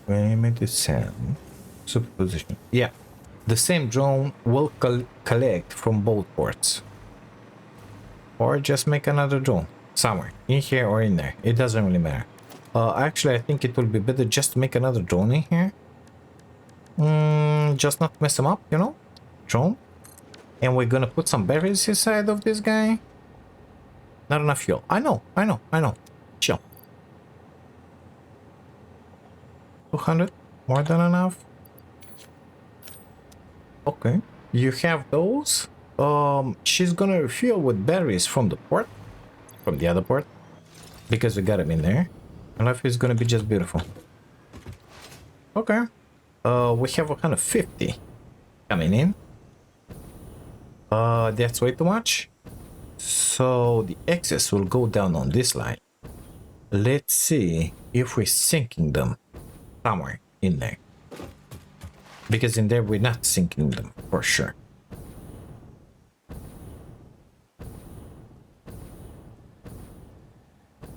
reanimated sample. Superposition. Yeah. The same drone will collect from both ports. Or just make another drone. Somewhere. In here or in there. It doesn't really matter. Actually, I think it will be better just to make another drone in here. Just not mess them up, you know? Drone. And we're gonna put some berries inside of this guy. Not enough fuel. I know. Chill. 200. More than enough. Okay. You have those. She's gonna refuel with berries from the port. From the other port. Because we got them in there. And life is gonna be just beautiful. Okay. We have 150 coming in. That's way too much. So the excess will go down on this line. Let's see if we're sinking them somewhere in there. Because in there we're not sinking them for sure.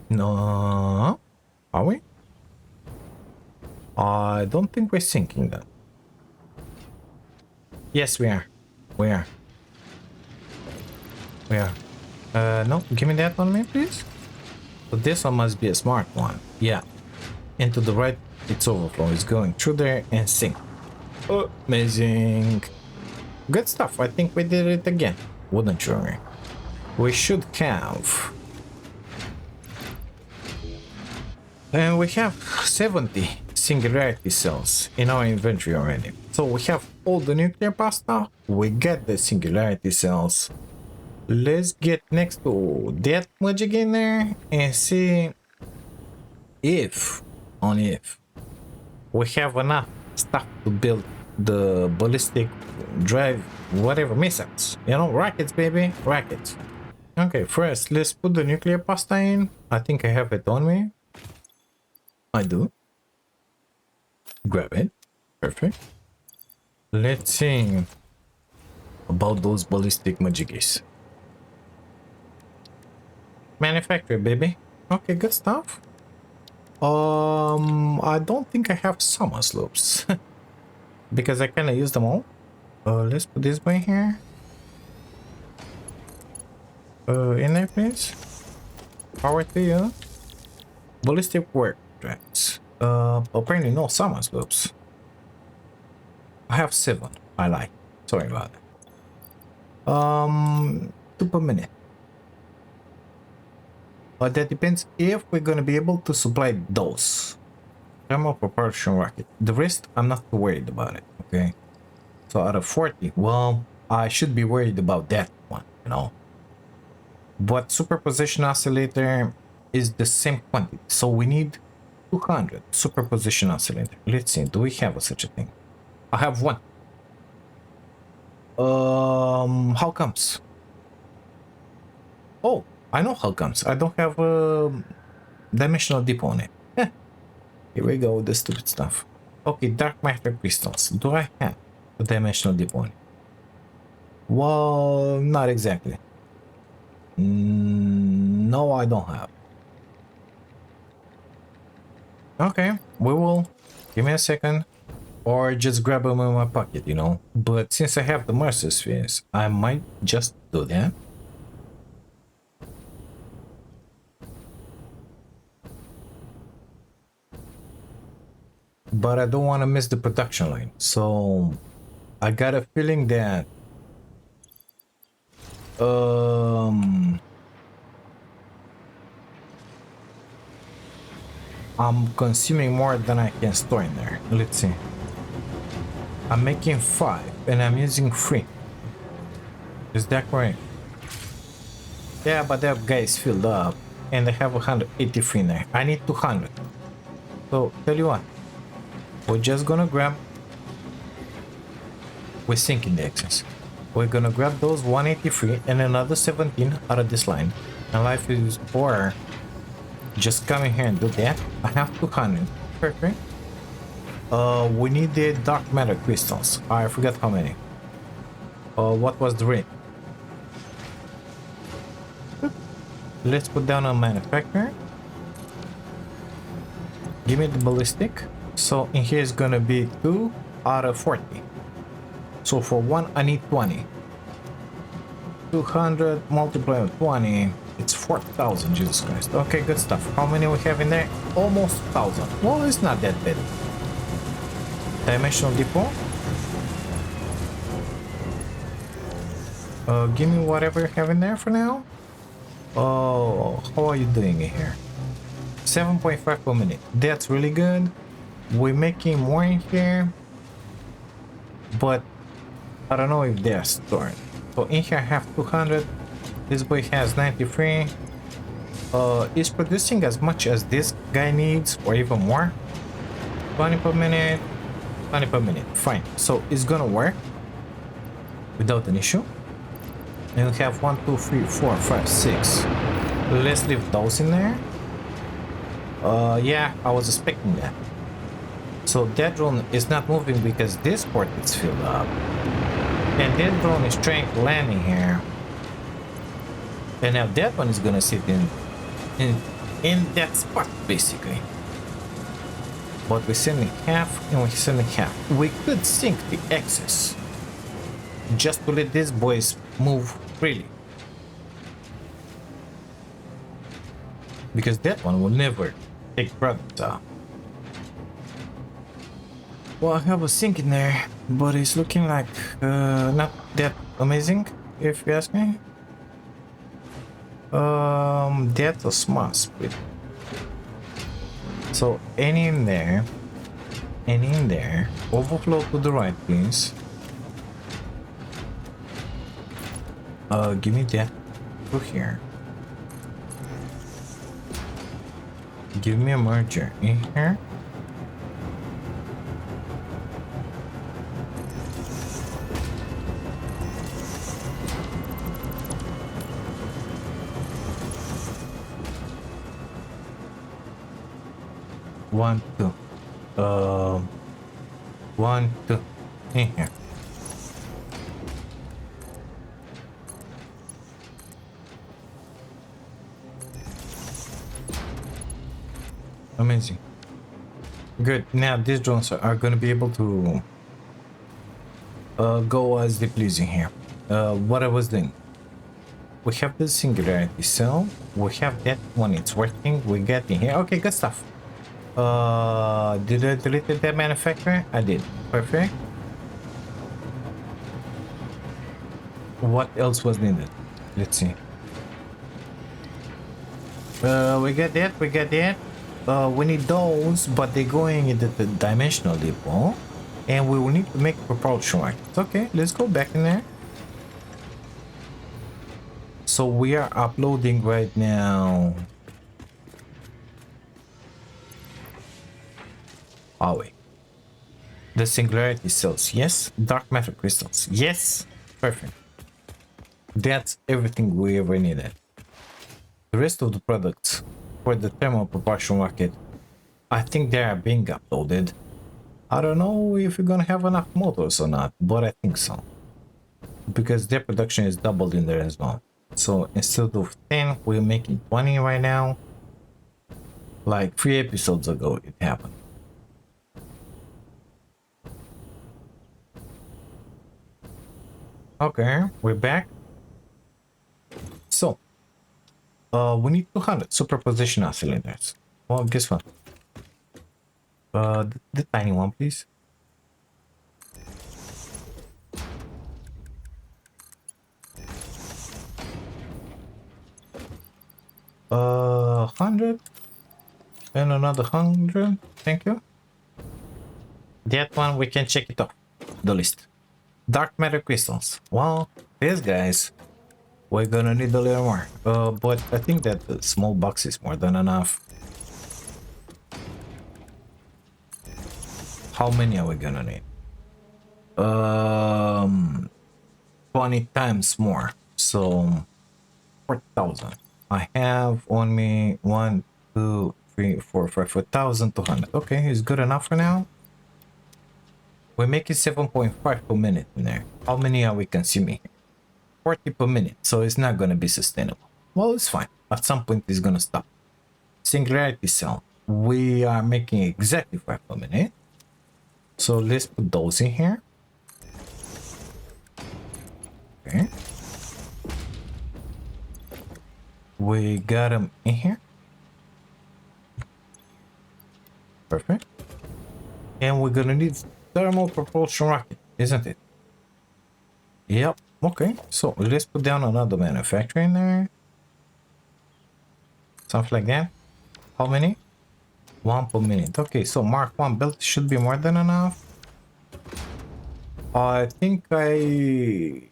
No. Are we? I don't think we're sinking them. Yes, we are. We are. No, give me that one, please. So this one must be a smart one. Yeah. And to the right, it's overflow. It's going through there and sink. Amazing. Good stuff. I think we did it again. Wouldn't you? We should have... And we have 70 singularity cells in our inventory already. So we have all the nuclear pasta. We get the singularity cells. Let's get next to that magic in there and see if we have enough stuff to build the ballistic drive whatever missiles. You know, rockets, baby, rockets. Okay, first let's put the nuclear pasta in. I think I have it on me. I do. Grab it. Perfect. Let's see about those ballistic majiggies. Manufacturer, baby. Okay, good stuff. I don't think I have summer slopes because I kind of use them all. Let's put this one here. In there, please. Power to you. Ballistic work tracks. Apparently no summer slopes. I have 7. I like. Sorry about that. 2 per minute. But that depends if we're gonna be able to supply those. Thermal propulsion rocket. The rest, I'm not too worried about it. Okay. So out of 40, well, I should be worried about that one, you know. But superposition oscillator is the same quantity, so we need 200 superposition oscillator. Let's see, do we have such a thing? I have 1. How comes? Oh, I know how comes. I don't have a dimensional dip on it. Here we go with the stupid stuff. Okay, dark matter crystals. Do I have a dimensional dip on it? Well, not exactly. No, I don't have. Okay, we will. Give me a second. Or just grab them in my pocket, you know. But since I have the Mercer spheres, I might just do that. But I don't want to miss the production line. So I got a feeling that I'm consuming more than I can store in there. Let's see. I'm making 5 and I'm using 3. Is that correct? Yeah, but that guy is filled up. and I have 183 in there. I need 200. So tell you what, we're just gonna grab, we're sinking the excess. We're gonna grab those 183 and another 17 out of this line. And life is, or just come in here and do that. I have 200. Perfect. We need the dark matter crystals. I forgot how many. What was the rate? Let's put down a manufacturer. Give me the ballistic. So in here is gonna be 2 out of 40. So for one, I need 20. 200 multiplied with 20. It's 4,000. Jesus Christ. Okay, good stuff. How many we have in there? Almost 1,000. Well, it's not that bad. Dimensional depot. Give me whatever you have in there for now. Oh, how are you doing it here? 7.5 per minute. That's really good. We're making more in here, but I don't know if they're stored. So in here I have 200. This boy has 93. Is producing as much as this guy needs or even more. 20 per minute, 20 per minute. Fine. So it's gonna work without an issue. And we have 1, 2, 3, 4, 5, 6. Let's leave those in there. Yeah, I was expecting that. So that drone is not moving because this port is filled up. And that drone is trying to land in here. And now that one is gonna sit in that spot basically. But we're sending half and we're sending half. We could sink the excess just to let these boys move freely. Because that one will never take products out. Well, I have a sink in there, but it's looking like not that amazing, if you ask me. That's a smart split. So any in there, overflow to the right, please. Give me that through here. Give me a merger in here. One, two. 1, 2. In here. Amazing. Good. Now these drones are going to be able to go as they please in here. What I was doing. We have the singularity cell. We have that one. It's working. We get in here. Okay, good stuff. Did I delete that manufacturer? I did. Perfect. What else was needed? Let's see. We got that. We got that. We need those, but they're going into the dimensional depot, and we will need to make propulsion rockets. Okay, let's go back in there. So we are uploading right now. Are we? The singularity cells, yes. Dark matter crystals, yes. Perfect. That's everything we ever needed. The rest of the products for the thermal propulsion rocket, I think they are being uploaded. I don't know if we're gonna have enough motors or not, but I think so. Because their production is doubled in there as well. So instead of 10, we're making 20 right now. Like 3 episodes ago it happened. Okay, we're back. So, we need 200 superpositional cylinders. Well, guess what? The tiny one, please. Uh, 100 and another 100. Thank you. That one we can check it off the list. Dark matter crystals. Well, these guys We're gonna need a little more. But I think that the small box is more than enough. How many are we gonna need? 20 times more. So 4,000. I have on me 1, 2, 3, 4, 5, 4,200. Okay, is good enough for now. We're making 7.5 per minute in there. How many are we consuming here? 40 per minute, so it's not gonna be sustainable. Well, it's fine. At some point, it's gonna stop. Singularity cell. We are making exactly 5 per minute. So let's put those in here. Okay. We got them in here. Perfect. And we're gonna need thermal propulsion rocket, isn't it? Yep. Okay. So let's put down another manufacturer in there. Something like that. How many? 1 per minute. Okay, so Mark 1 built should be more than enough. I think I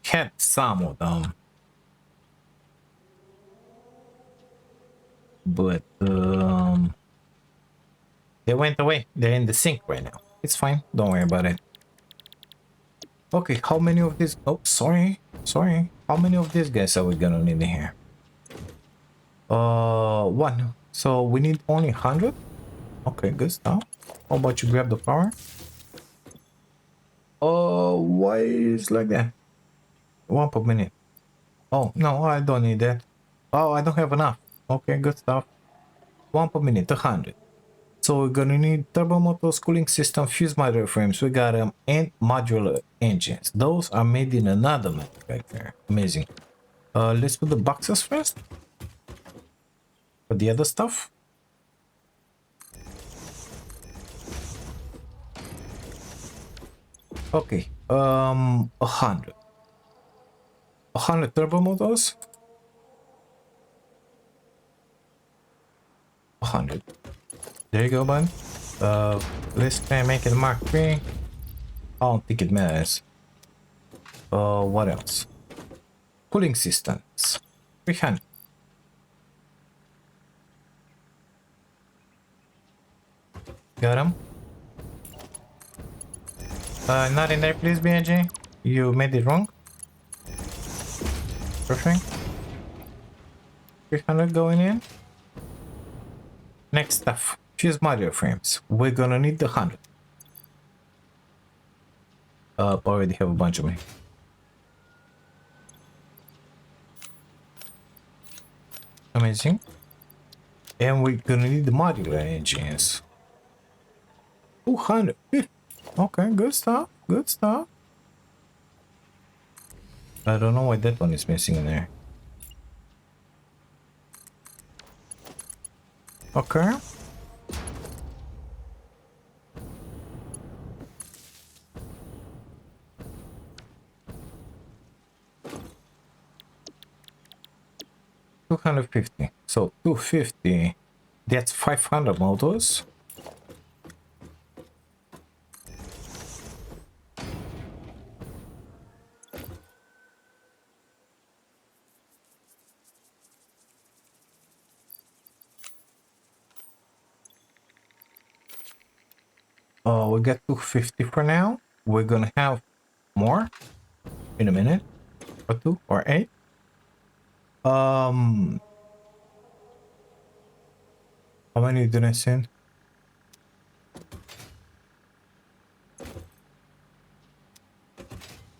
had some of them. But they went away. They're in the sink right now. It's fine. Don't worry about it. Okay, how many of these? Oh, sorry. How many of these guys are we gonna need in here? One. So we need only 100. Okay, good stuff. How about you grab the power? Why is like that? 1 per minute. Oh no, I don't need that. Oh, I don't have enough. Okay, good stuff. 1 per minute, 100. So we're gonna need turbo motors, cooling system, fuse modular frames. We got them, and modular engines. Those are made in another manufacturer. Amazing. Let's put the boxes first. For the other stuff. Okay. 100. 100 turbo motors. 100. There you go, bud. Let's try and make it Mark 3. I don't think it matters. What else? Cooling systems. 300. Got him. Not in there, please, BNG. You made it wrong. Perfect. 300 going in. Next stuff. Fuse modular frames. We're gonna need the 100. Already have a bunch of me. Amazing. And we're gonna need the modular engines. 200. Okay, good stuff. Good stuff. I don't know why that one is missing in there. Okay. $250. So 250. That's 500 motors. We got 250 for now. We're gonna have more in a minute or two or 8. How many did I send?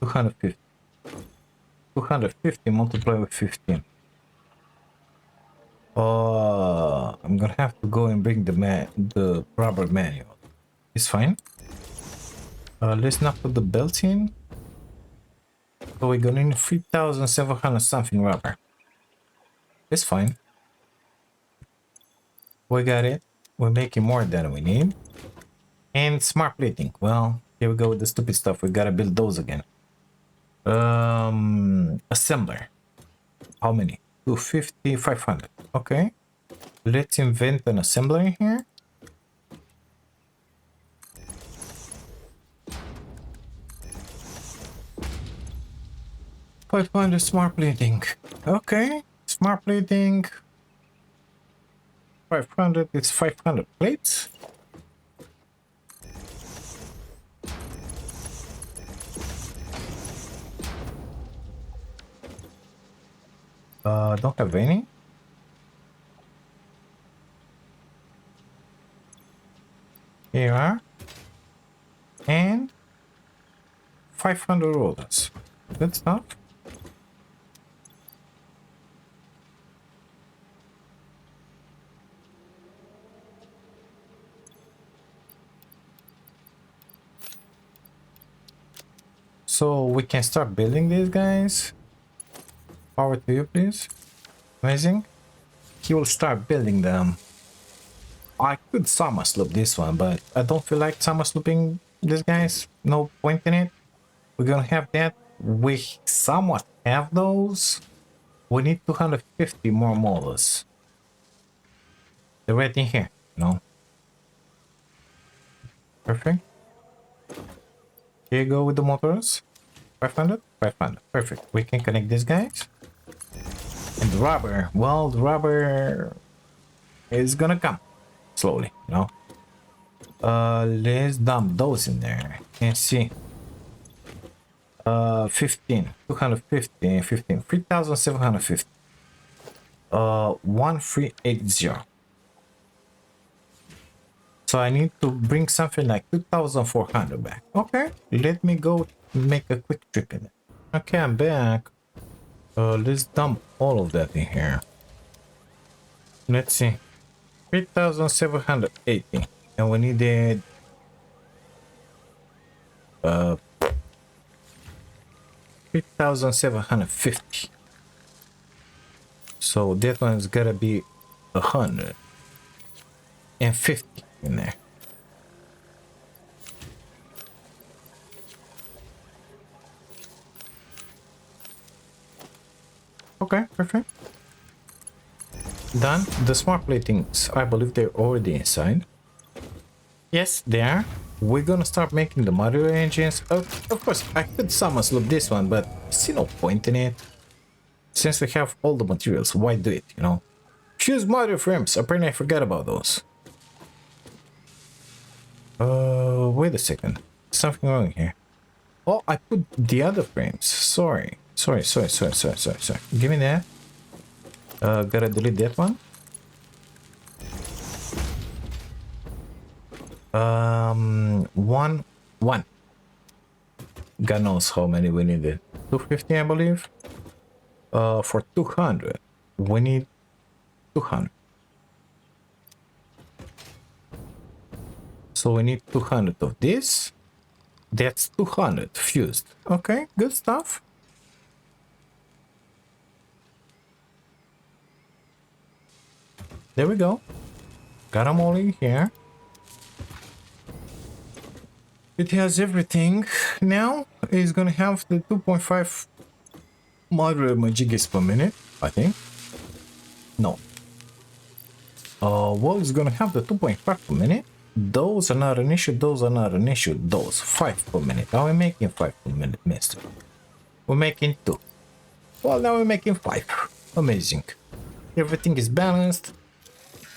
250. 250 multiplied with 15. I'm gonna have to go and bring the rubber manual. It's fine. Let's not put the belt in. So we're gonna need 3,700 something rubber. It's fine. We got it. We're making more than we need. And smart plating. Well, here we go with the stupid stuff. We gotta build those again. Assembler. How many? 250, 500. Okay. Let's invent an assembler here. 500 smart plating. Okay, smart plating. 500, it's 500 plates. Don't have any. Here you are. And 500 rollers. Good stuff. So we can start building these guys. Power to you, please. Amazing. He will start building them. I could summer sloop this one, but I don't feel like summer slooping these guys. No point in it. We're gonna have that. We somewhat have those. We need 250 more models. They're right in here, you know. Perfect. Here you go with the motors. 500, 500. Perfect. We can connect these guys. And the rubber. Well, the rubber is gonna come slowly, you know. Let's dump those in there and see. 15, 250, 15, 3,750. 1380. So I need to bring something like 2,400 back. Okay, let me go make a quick trip in it. Okay, I'm back. Let's dump all of that in here. Let's see. 3,780. And we needed 3,750. So that one's gotta be 150 in there. Okay, perfect. Done. The smart platings, I believe they're already inside. Yes, they are. We're gonna start making the modular engines. Of course, I could summer sloop this one, but I see no point in it. Since we have all the materials, why do it, you know? Choose modular frames. Apparently I forgot about those. Wait a second. Something wrong here. Oh, I put the other frames. Sorry. Sorry. Give me that. Gotta delete that one. One. God knows how many we needed. 250, I believe. For 200, we need 200. So we need 200 of this. That's 200 fused. Okay, good stuff. There we go. Got them all in here. It has everything. Now it's gonna have the 2.5 modular majigis per minute, I think. No. Well, it's gonna have the 2.5 per minute. Those are not an issue. Those are not an issue. Those 5 per minute. Now we're making 5 per minute, mister. We're making 2. Well, now we're making 5. Amazing. Everything is balanced.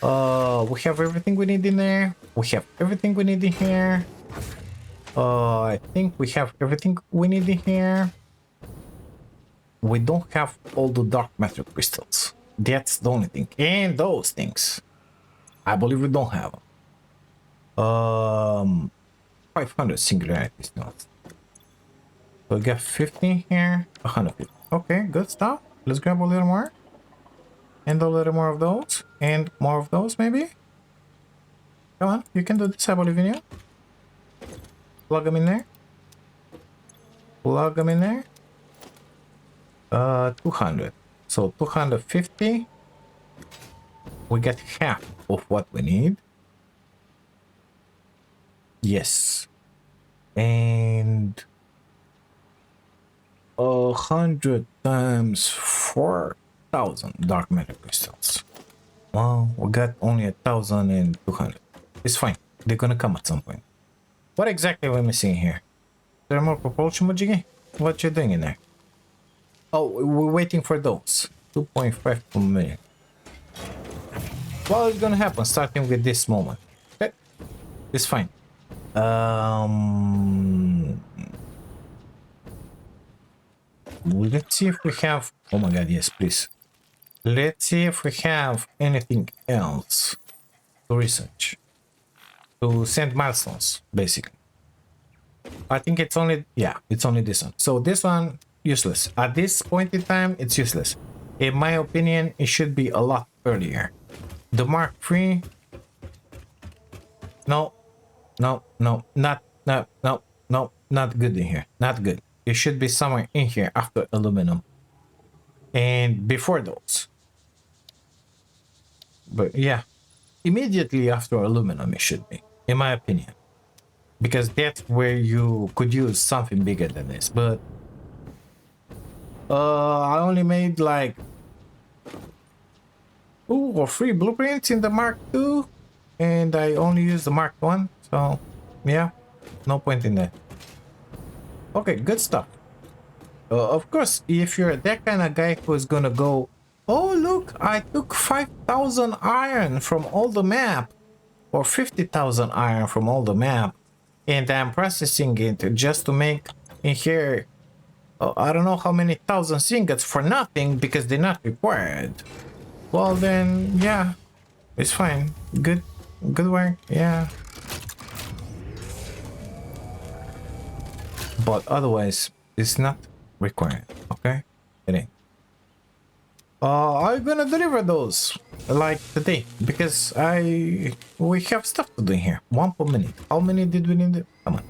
We have everything we need in there. We have everything we need in here. I think we have everything we need in here. We don't have all the dark matter crystals. That's the only thing. And those things, I believe we don't have them. 500 singularities now. So we got 50 here, 150. Okay, good stuff. Let's grab a little more. And a little more of those. And more of those, maybe? Come on, you can do this, I believe in you. Plug them in there. Plug them in there. 200. So 250. We get half of what we need. Yes. And 100 times 4,000 dark matter crystals. Well, we got only 1,200. It's fine. They're gonna come at some point. What exactly am I missing here? Thermal propulsion, Majigi? What you doing in there? Oh, we're waiting for those. 2.5 per minute. Well, it's gonna happen starting with this moment. Okay, it's fine. Let's see if we have. Oh my god, yes, please. Let's see if we have anything else to research. To send milestones, basically. I think it's only, yeah, it's only this one. So this one, useless. At this point in time, it's useless. In my opinion, it should be a lot earlier. The Mark III. No, no, no, not good in here. Not good. It should be somewhere in here after aluminum. And before those. But yeah, immediately after aluminum it should be, in my opinion. Because that's where you could use something bigger than this. But I only made like 2 or 3 blueprints in the Mark II. And I only used the Mark I. So yeah, no point in that. Okay, good stuff. Of course, if you're that kind of guy who's gonna go, oh look, I took 5,000 iron from all the map, or 50,000 iron from all the map, and I'm processing it just to make in here, I don't know how many thousand ingots for nothing because they're not required. Well then, yeah, it's fine. Good work, yeah. But otherwise, it's not required, okay? It ain't. I'm gonna deliver those like today because we have stuff to do here. 1 per minute. How many did we need? Come on.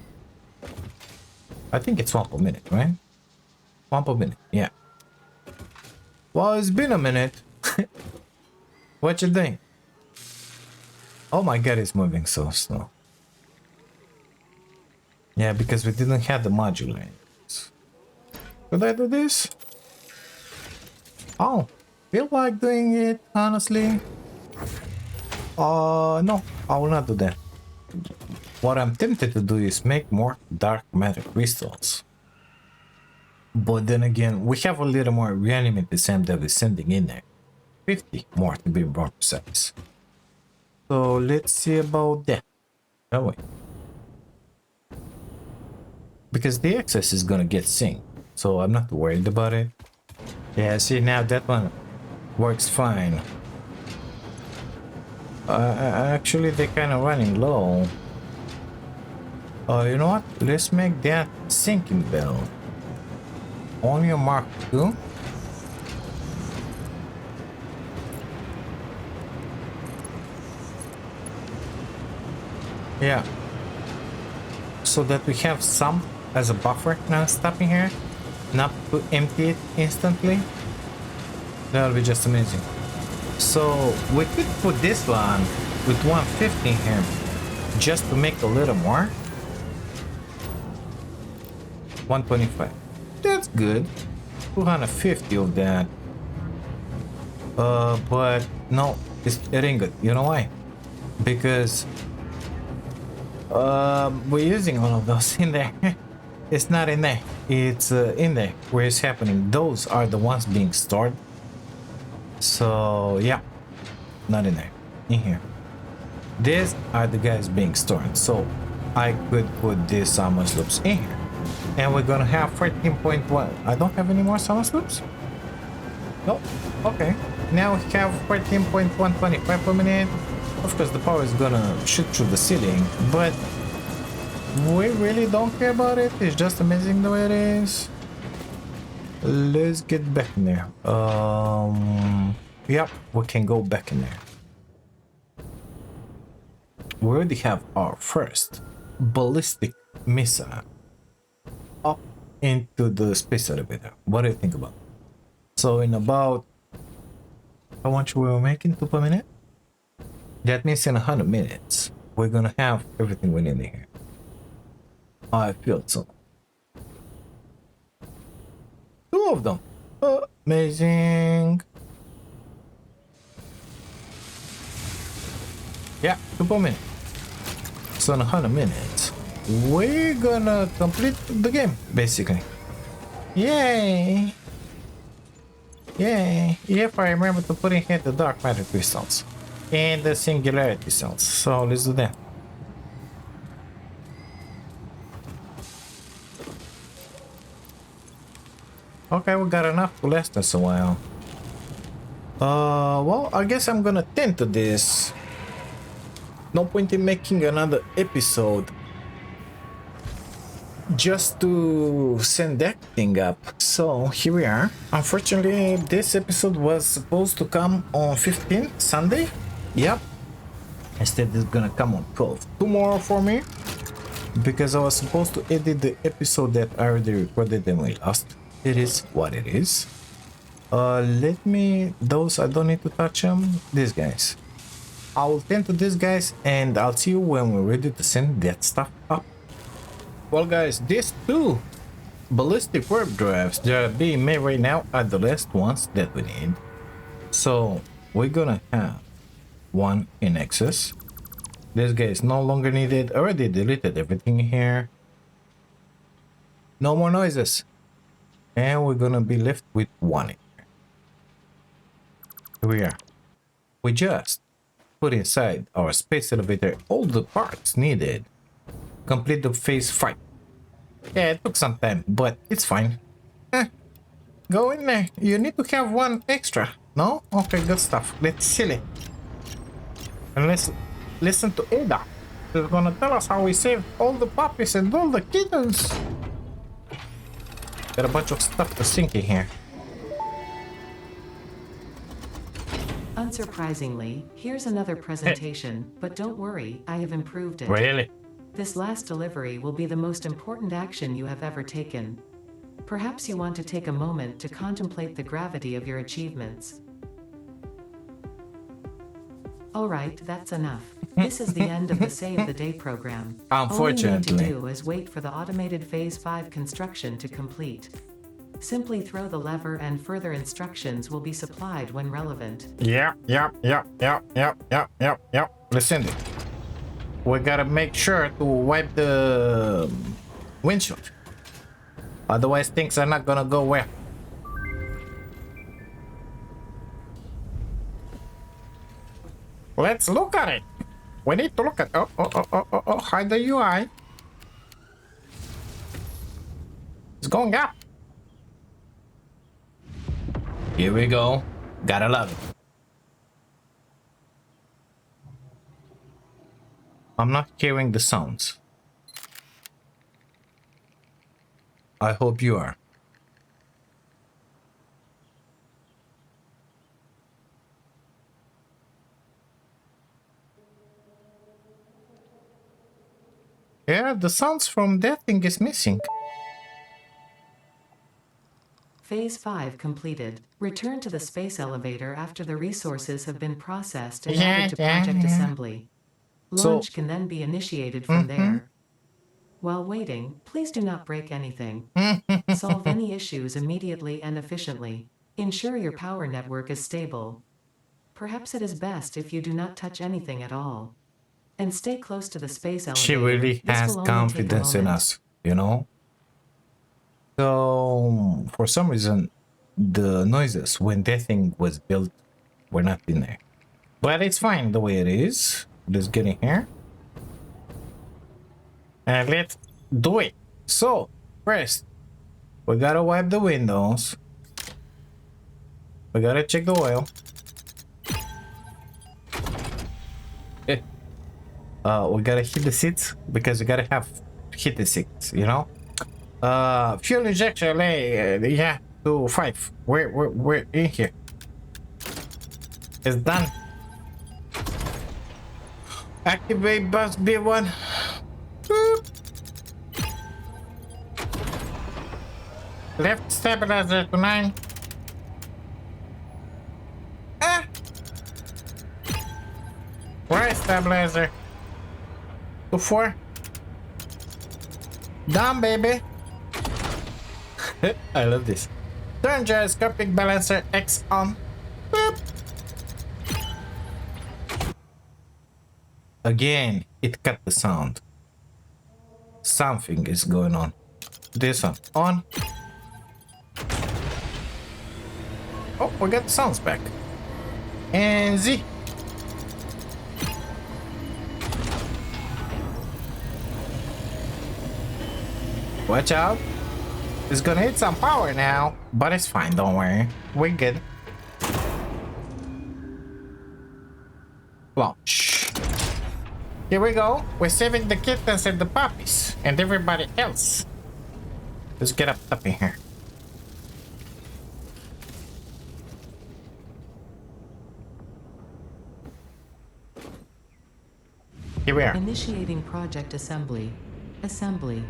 I think it's 1 per minute, right? 1 per minute, yeah. Well, it's been a minute. What you think? Oh my god, it's moving so slow. Yeah, because we didn't have the modular. Could I do this? Oh, feel like doing it, honestly. No, I will not do that. What I'm tempted to do is make more dark matter crystals. But then again, we have a little more reanimated sand that is sending in there. 50 more to be more precise. So let's see about that. Oh wait. Because the excess is gonna get synced, so I'm not worried about it. Yeah, see, now that one works fine. Actually, they're kind of running low. You know what? Let's make that sinking bell. On your Mark II. Yeah. So that we have some as a buffer now stopping here. Not to empty it instantly. That'll be just amazing. So we could put this one with 150 here just to make a little more. 125. That's good. 250 of that. But no, it ain't good. You know why? Because we're using all of those in there. It's not in there. It's in there where it's happening. Those are the ones being stored. So yeah, not in there. In here. These are the guys being stored. So I could put these summer sloops in here. And we're gonna have 13.1. I don't have any more summer sloops? No. Okay. Now we have 13.125 per minute. Of course, the power is gonna shoot through the ceiling, but we really don't care about it. It's just amazing the way it is. Let's get back in there. Yep, we can go back in there. We already have our first ballistic missile up into the space elevator. What do you think about it? So in about, how much we were making? 2 per minute? That means in 100 minutes, we're gonna have everything we need in here. I feel so. 2 of them. Amazing. Yeah, 2 per minute. So in 100 minutes, we're gonna complete the game, basically. Yay! Yeah, if I remember to put in here the dark matter crystals and the singularity cells. So let's do that. Okay, we got enough to last us a while. Well, I guess I'm gonna tend to this. No point in making another episode just to send that thing up. So here we are. Unfortunately, this episode was supposed to come on 15 Sunday. Yep. Instead, it's gonna come on 12 tomorrow for me, because I was supposed to edit the episode that I already recorded and we lost. It is what it is. Let me, those I don't need to touch them. These guys, I will tend to these guys, and I'll see you when we're ready to send that stuff up. Well guys, these two ballistic warp drives that are being made right now are the last ones that we need. So we're gonna have one in excess. This guy is no longer needed. I already deleted everything here. No more noises. And we're gonna be left with one in here. Here we are. We just put inside our space elevator all the parts needed. Complete the phase 5. Yeah, it took some time, but it's fine. Go in there. You need to have one extra. No? Okay, good stuff. Let's seal it. And let's listen to Ada. She's gonna tell us how we saved all the puppies and all the kittens. Got a bunch of stuff to sink in here. Unsurprisingly, here's another presentation, but don't worry, I have improved it. Really? This last delivery will be the most important action you have ever taken. Perhaps you want to take a moment to contemplate the gravity of your achievements. Alright, that's enough. This is the end of the Save the Day program. Unfortunately. All you need to do is wait for the automated Phase 5 construction to complete. Simply throw the lever and further instructions will be supplied when relevant. Yep. Listen, we gotta make sure to wipe the windshield. Otherwise, things are not gonna go well. Let's look at it. We need to look at. Hide the UI. It's going up. Here we go. Gotta love it. I'm not hearing the sounds. I hope you are. Yeah, the sounds from that thing is missing. Phase 5 completed. Return to the space elevator after the resources have been processed and Yeah, added to project assembly. So- Launch can then be initiated from there. While waiting, please do not break anything. Solve any issues immediately and efficiently. Ensure your power network is stable. Perhaps it is best if you do not touch anything at all. And stay close to the space elevator. She really This has will only take a confidence in moment. us, you know? So, for some reason, the noises when that thing was built were not in there. But it's fine the way it is. Let's get in here. And let's do it. So, first, we gotta wipe the windows. We gotta check the oil. We gotta hit the seats because we gotta have hit the seats, you know? Fuel injection, yeah, to 5. We're in here. It's done. Activate bus B1. Boop. Left stabilizer to 9. Right stabilizer to 4. Down, baby. I love this. Turn gyroscopic balancer X on. Boop. Again, it cut the sound. Something is going on. This one on. Oh, we got the sounds back. And Z. Watch out. It's gonna hit some power now, but it's fine, don't worry. We're good. Launch. Here we go. We're saving the kittens and the puppies and everybody else. Let's get up in here. Here we are. Initiating project assembly. Assembly.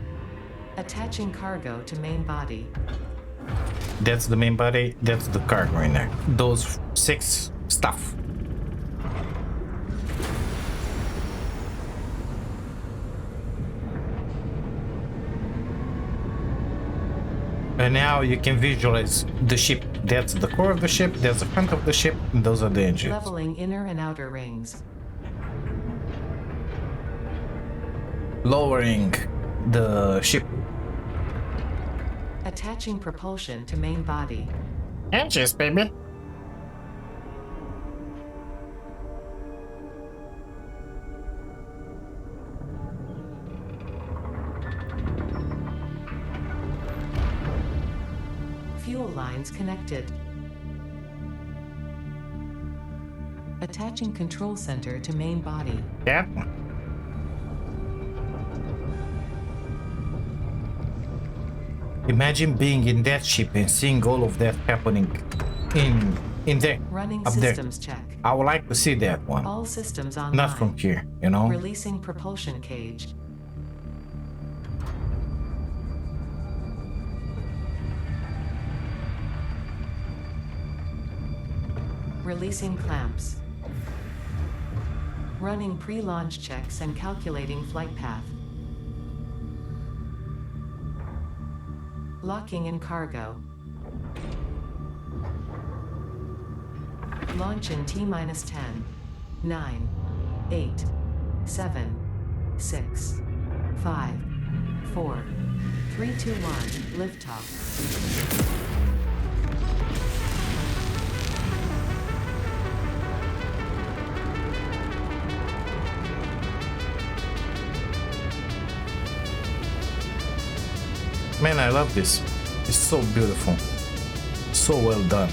Attaching cargo to main body. That's the main body. That's the cargo in there. Those 6 stuff. And now you can visualize the ship. That's the core of the ship. That's the front of the ship. And those are the engines. Leveling inner and outer rings. Lowering the ship. Attaching propulsion to main body. Engines, baby. Fuel lines connected. Attaching control center to main body. Yep. Imagine being in that ship and seeing all of that happening in there. Running up systems there. check. I would like to see that one. All systems online. Not from here, you know? Releasing propulsion cage. Releasing clamps. Running pre-launch checks and calculating flight path. Locking in cargo. Launch in T-minus 10, 9, 8, 7, 6, 5, 4, 3, 2, 1, liftoff. Man, I love this. It's so beautiful. So well done.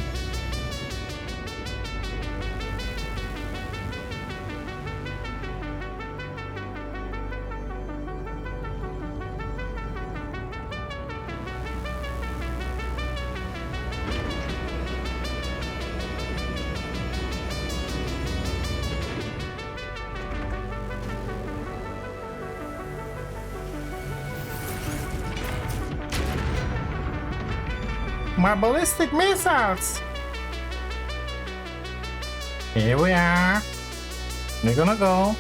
My ballistic missiles! Here we are. We're gonna go.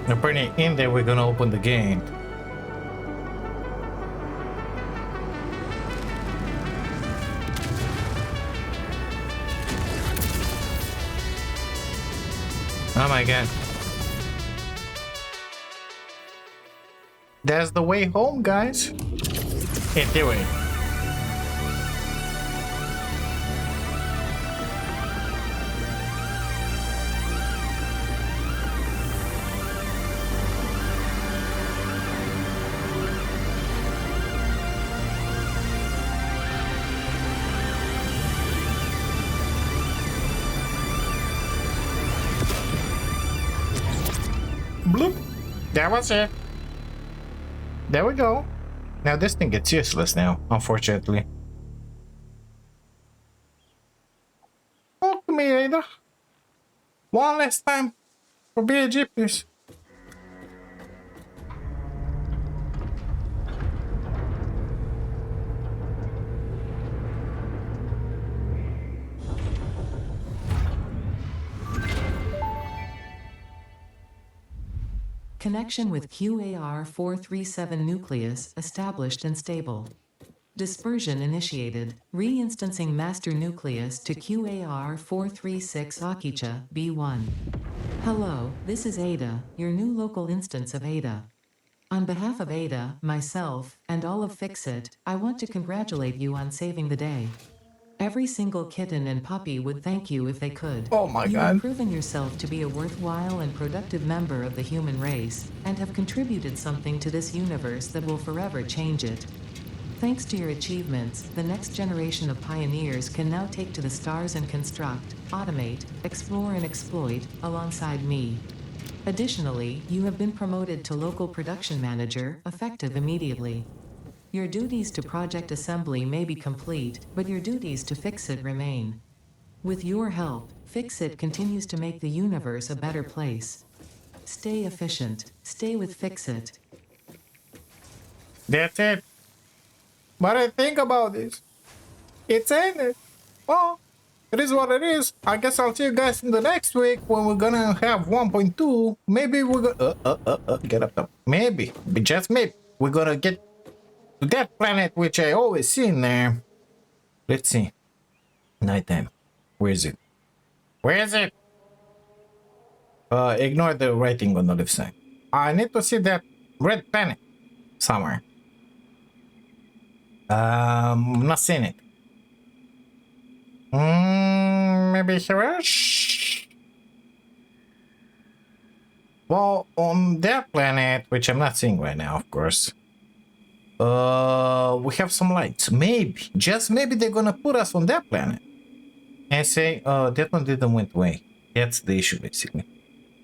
We're putting it in there, we're gonna open the gate. Oh my god. That's the way home, guys. In theory. Bloop. That was it. There we go. Now this thing gets useless now, unfortunately. Talk to me, Ada. One last time for BAG, please. Connection with QAR-437 nucleus established and stable. Dispersion initiated. Reinstancing master nucleus to QAR-436 Akicha, B1. Hello, this is Ada, your new local instance of Ada. On behalf of Ada, myself, and all of Fixit, I want to congratulate you on saving the day. Every single kitten and puppy would thank you if they could. Oh my You God. have proven yourself to be a worthwhile and productive member of the human race, and have contributed something to this universe that will forever change it. Thanks to your achievements, the next generation of pioneers can now take to the stars and construct, automate, explore and exploit, alongside me. Additionally, you have been promoted to local production manager, effective immediately. Your duties to project assembly may be complete, but your duties to Fixit remain. With your help, Fixit continues to make the universe a better place. Stay efficient. Stay with Fixit. That's it. But I think about this. It's in it. Well, it is what it is. I guess I'll see you guys in the next week when we're gonna have 1.2. Maybe we're gonna get up. Maybe, but just maybe, we're gonna get to that planet which I always see in there. Let's see. Nighttime. Where is it? Where is it? Ignore the writing on the left side. I need to see that red planet somewhere. Not seeing it. Maybe here. Well, on that planet, which I'm not seeing right now, of course. We have some lights. Maybe, just maybe they're gonna put us on that planet and say, that one didn't went away. That's the issue, basically.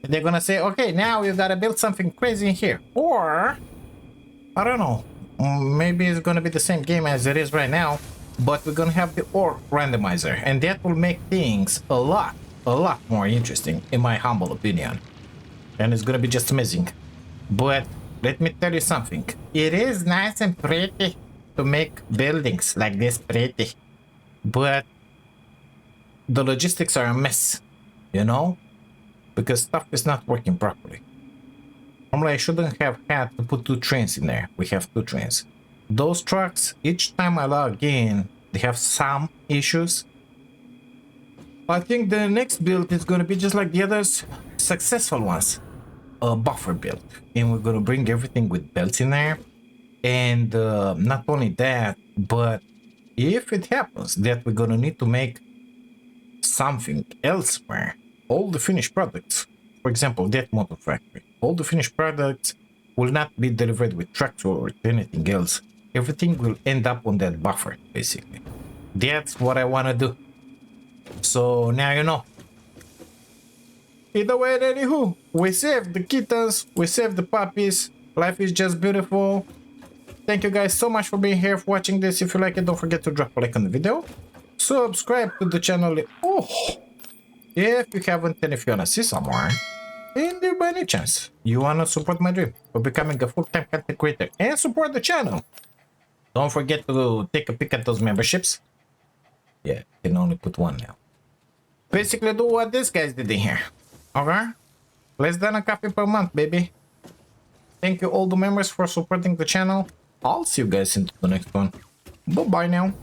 And they're gonna say, okay, now you gotta build something crazy in here. Or, I don't know, maybe it's gonna be the same game as it is right now, but we're gonna have the orc randomizer, and that will make things a lot more interesting, in my humble opinion. And it's gonna be just amazing. But let me tell you something. It is nice and pretty to make buildings like this pretty, but the logistics are a mess, you know? Because stuff is not working properly. Normally I shouldn't have had to put 2 trains in there. We have 2 trains. Those trucks, each time I log in, they have some issues. I think the next build is going to be just like the others, successful ones. A buffer build, and we're gonna bring everything with belts in there. And not only that, but if it happens that we're gonna need to make something elsewhere, all the finished products, for example that motor factory, all the finished products will not be delivered with trucks or anything else. Everything will end up on that buffer, basically. That's what I want to do. So now you know. Either way, anywho, we saved the kittens, we saved the puppies. Life is just beautiful. Thank you guys so much for being here, for watching this. If you like it, don't forget to drop a like on the video. Subscribe to the channel. Oh, if you haven't, and if you wanna see some more, and if by any chance you wanna support my dream of becoming a full-time content creator and support the channel, don't forget to take a peek at those memberships. Yeah, you can only put 1 now. Basically do what these guys did in here. Okay? Less than a copy per month, baby. Thank you all the members for supporting the channel. I'll see you guys into the next one. Bye-bye now.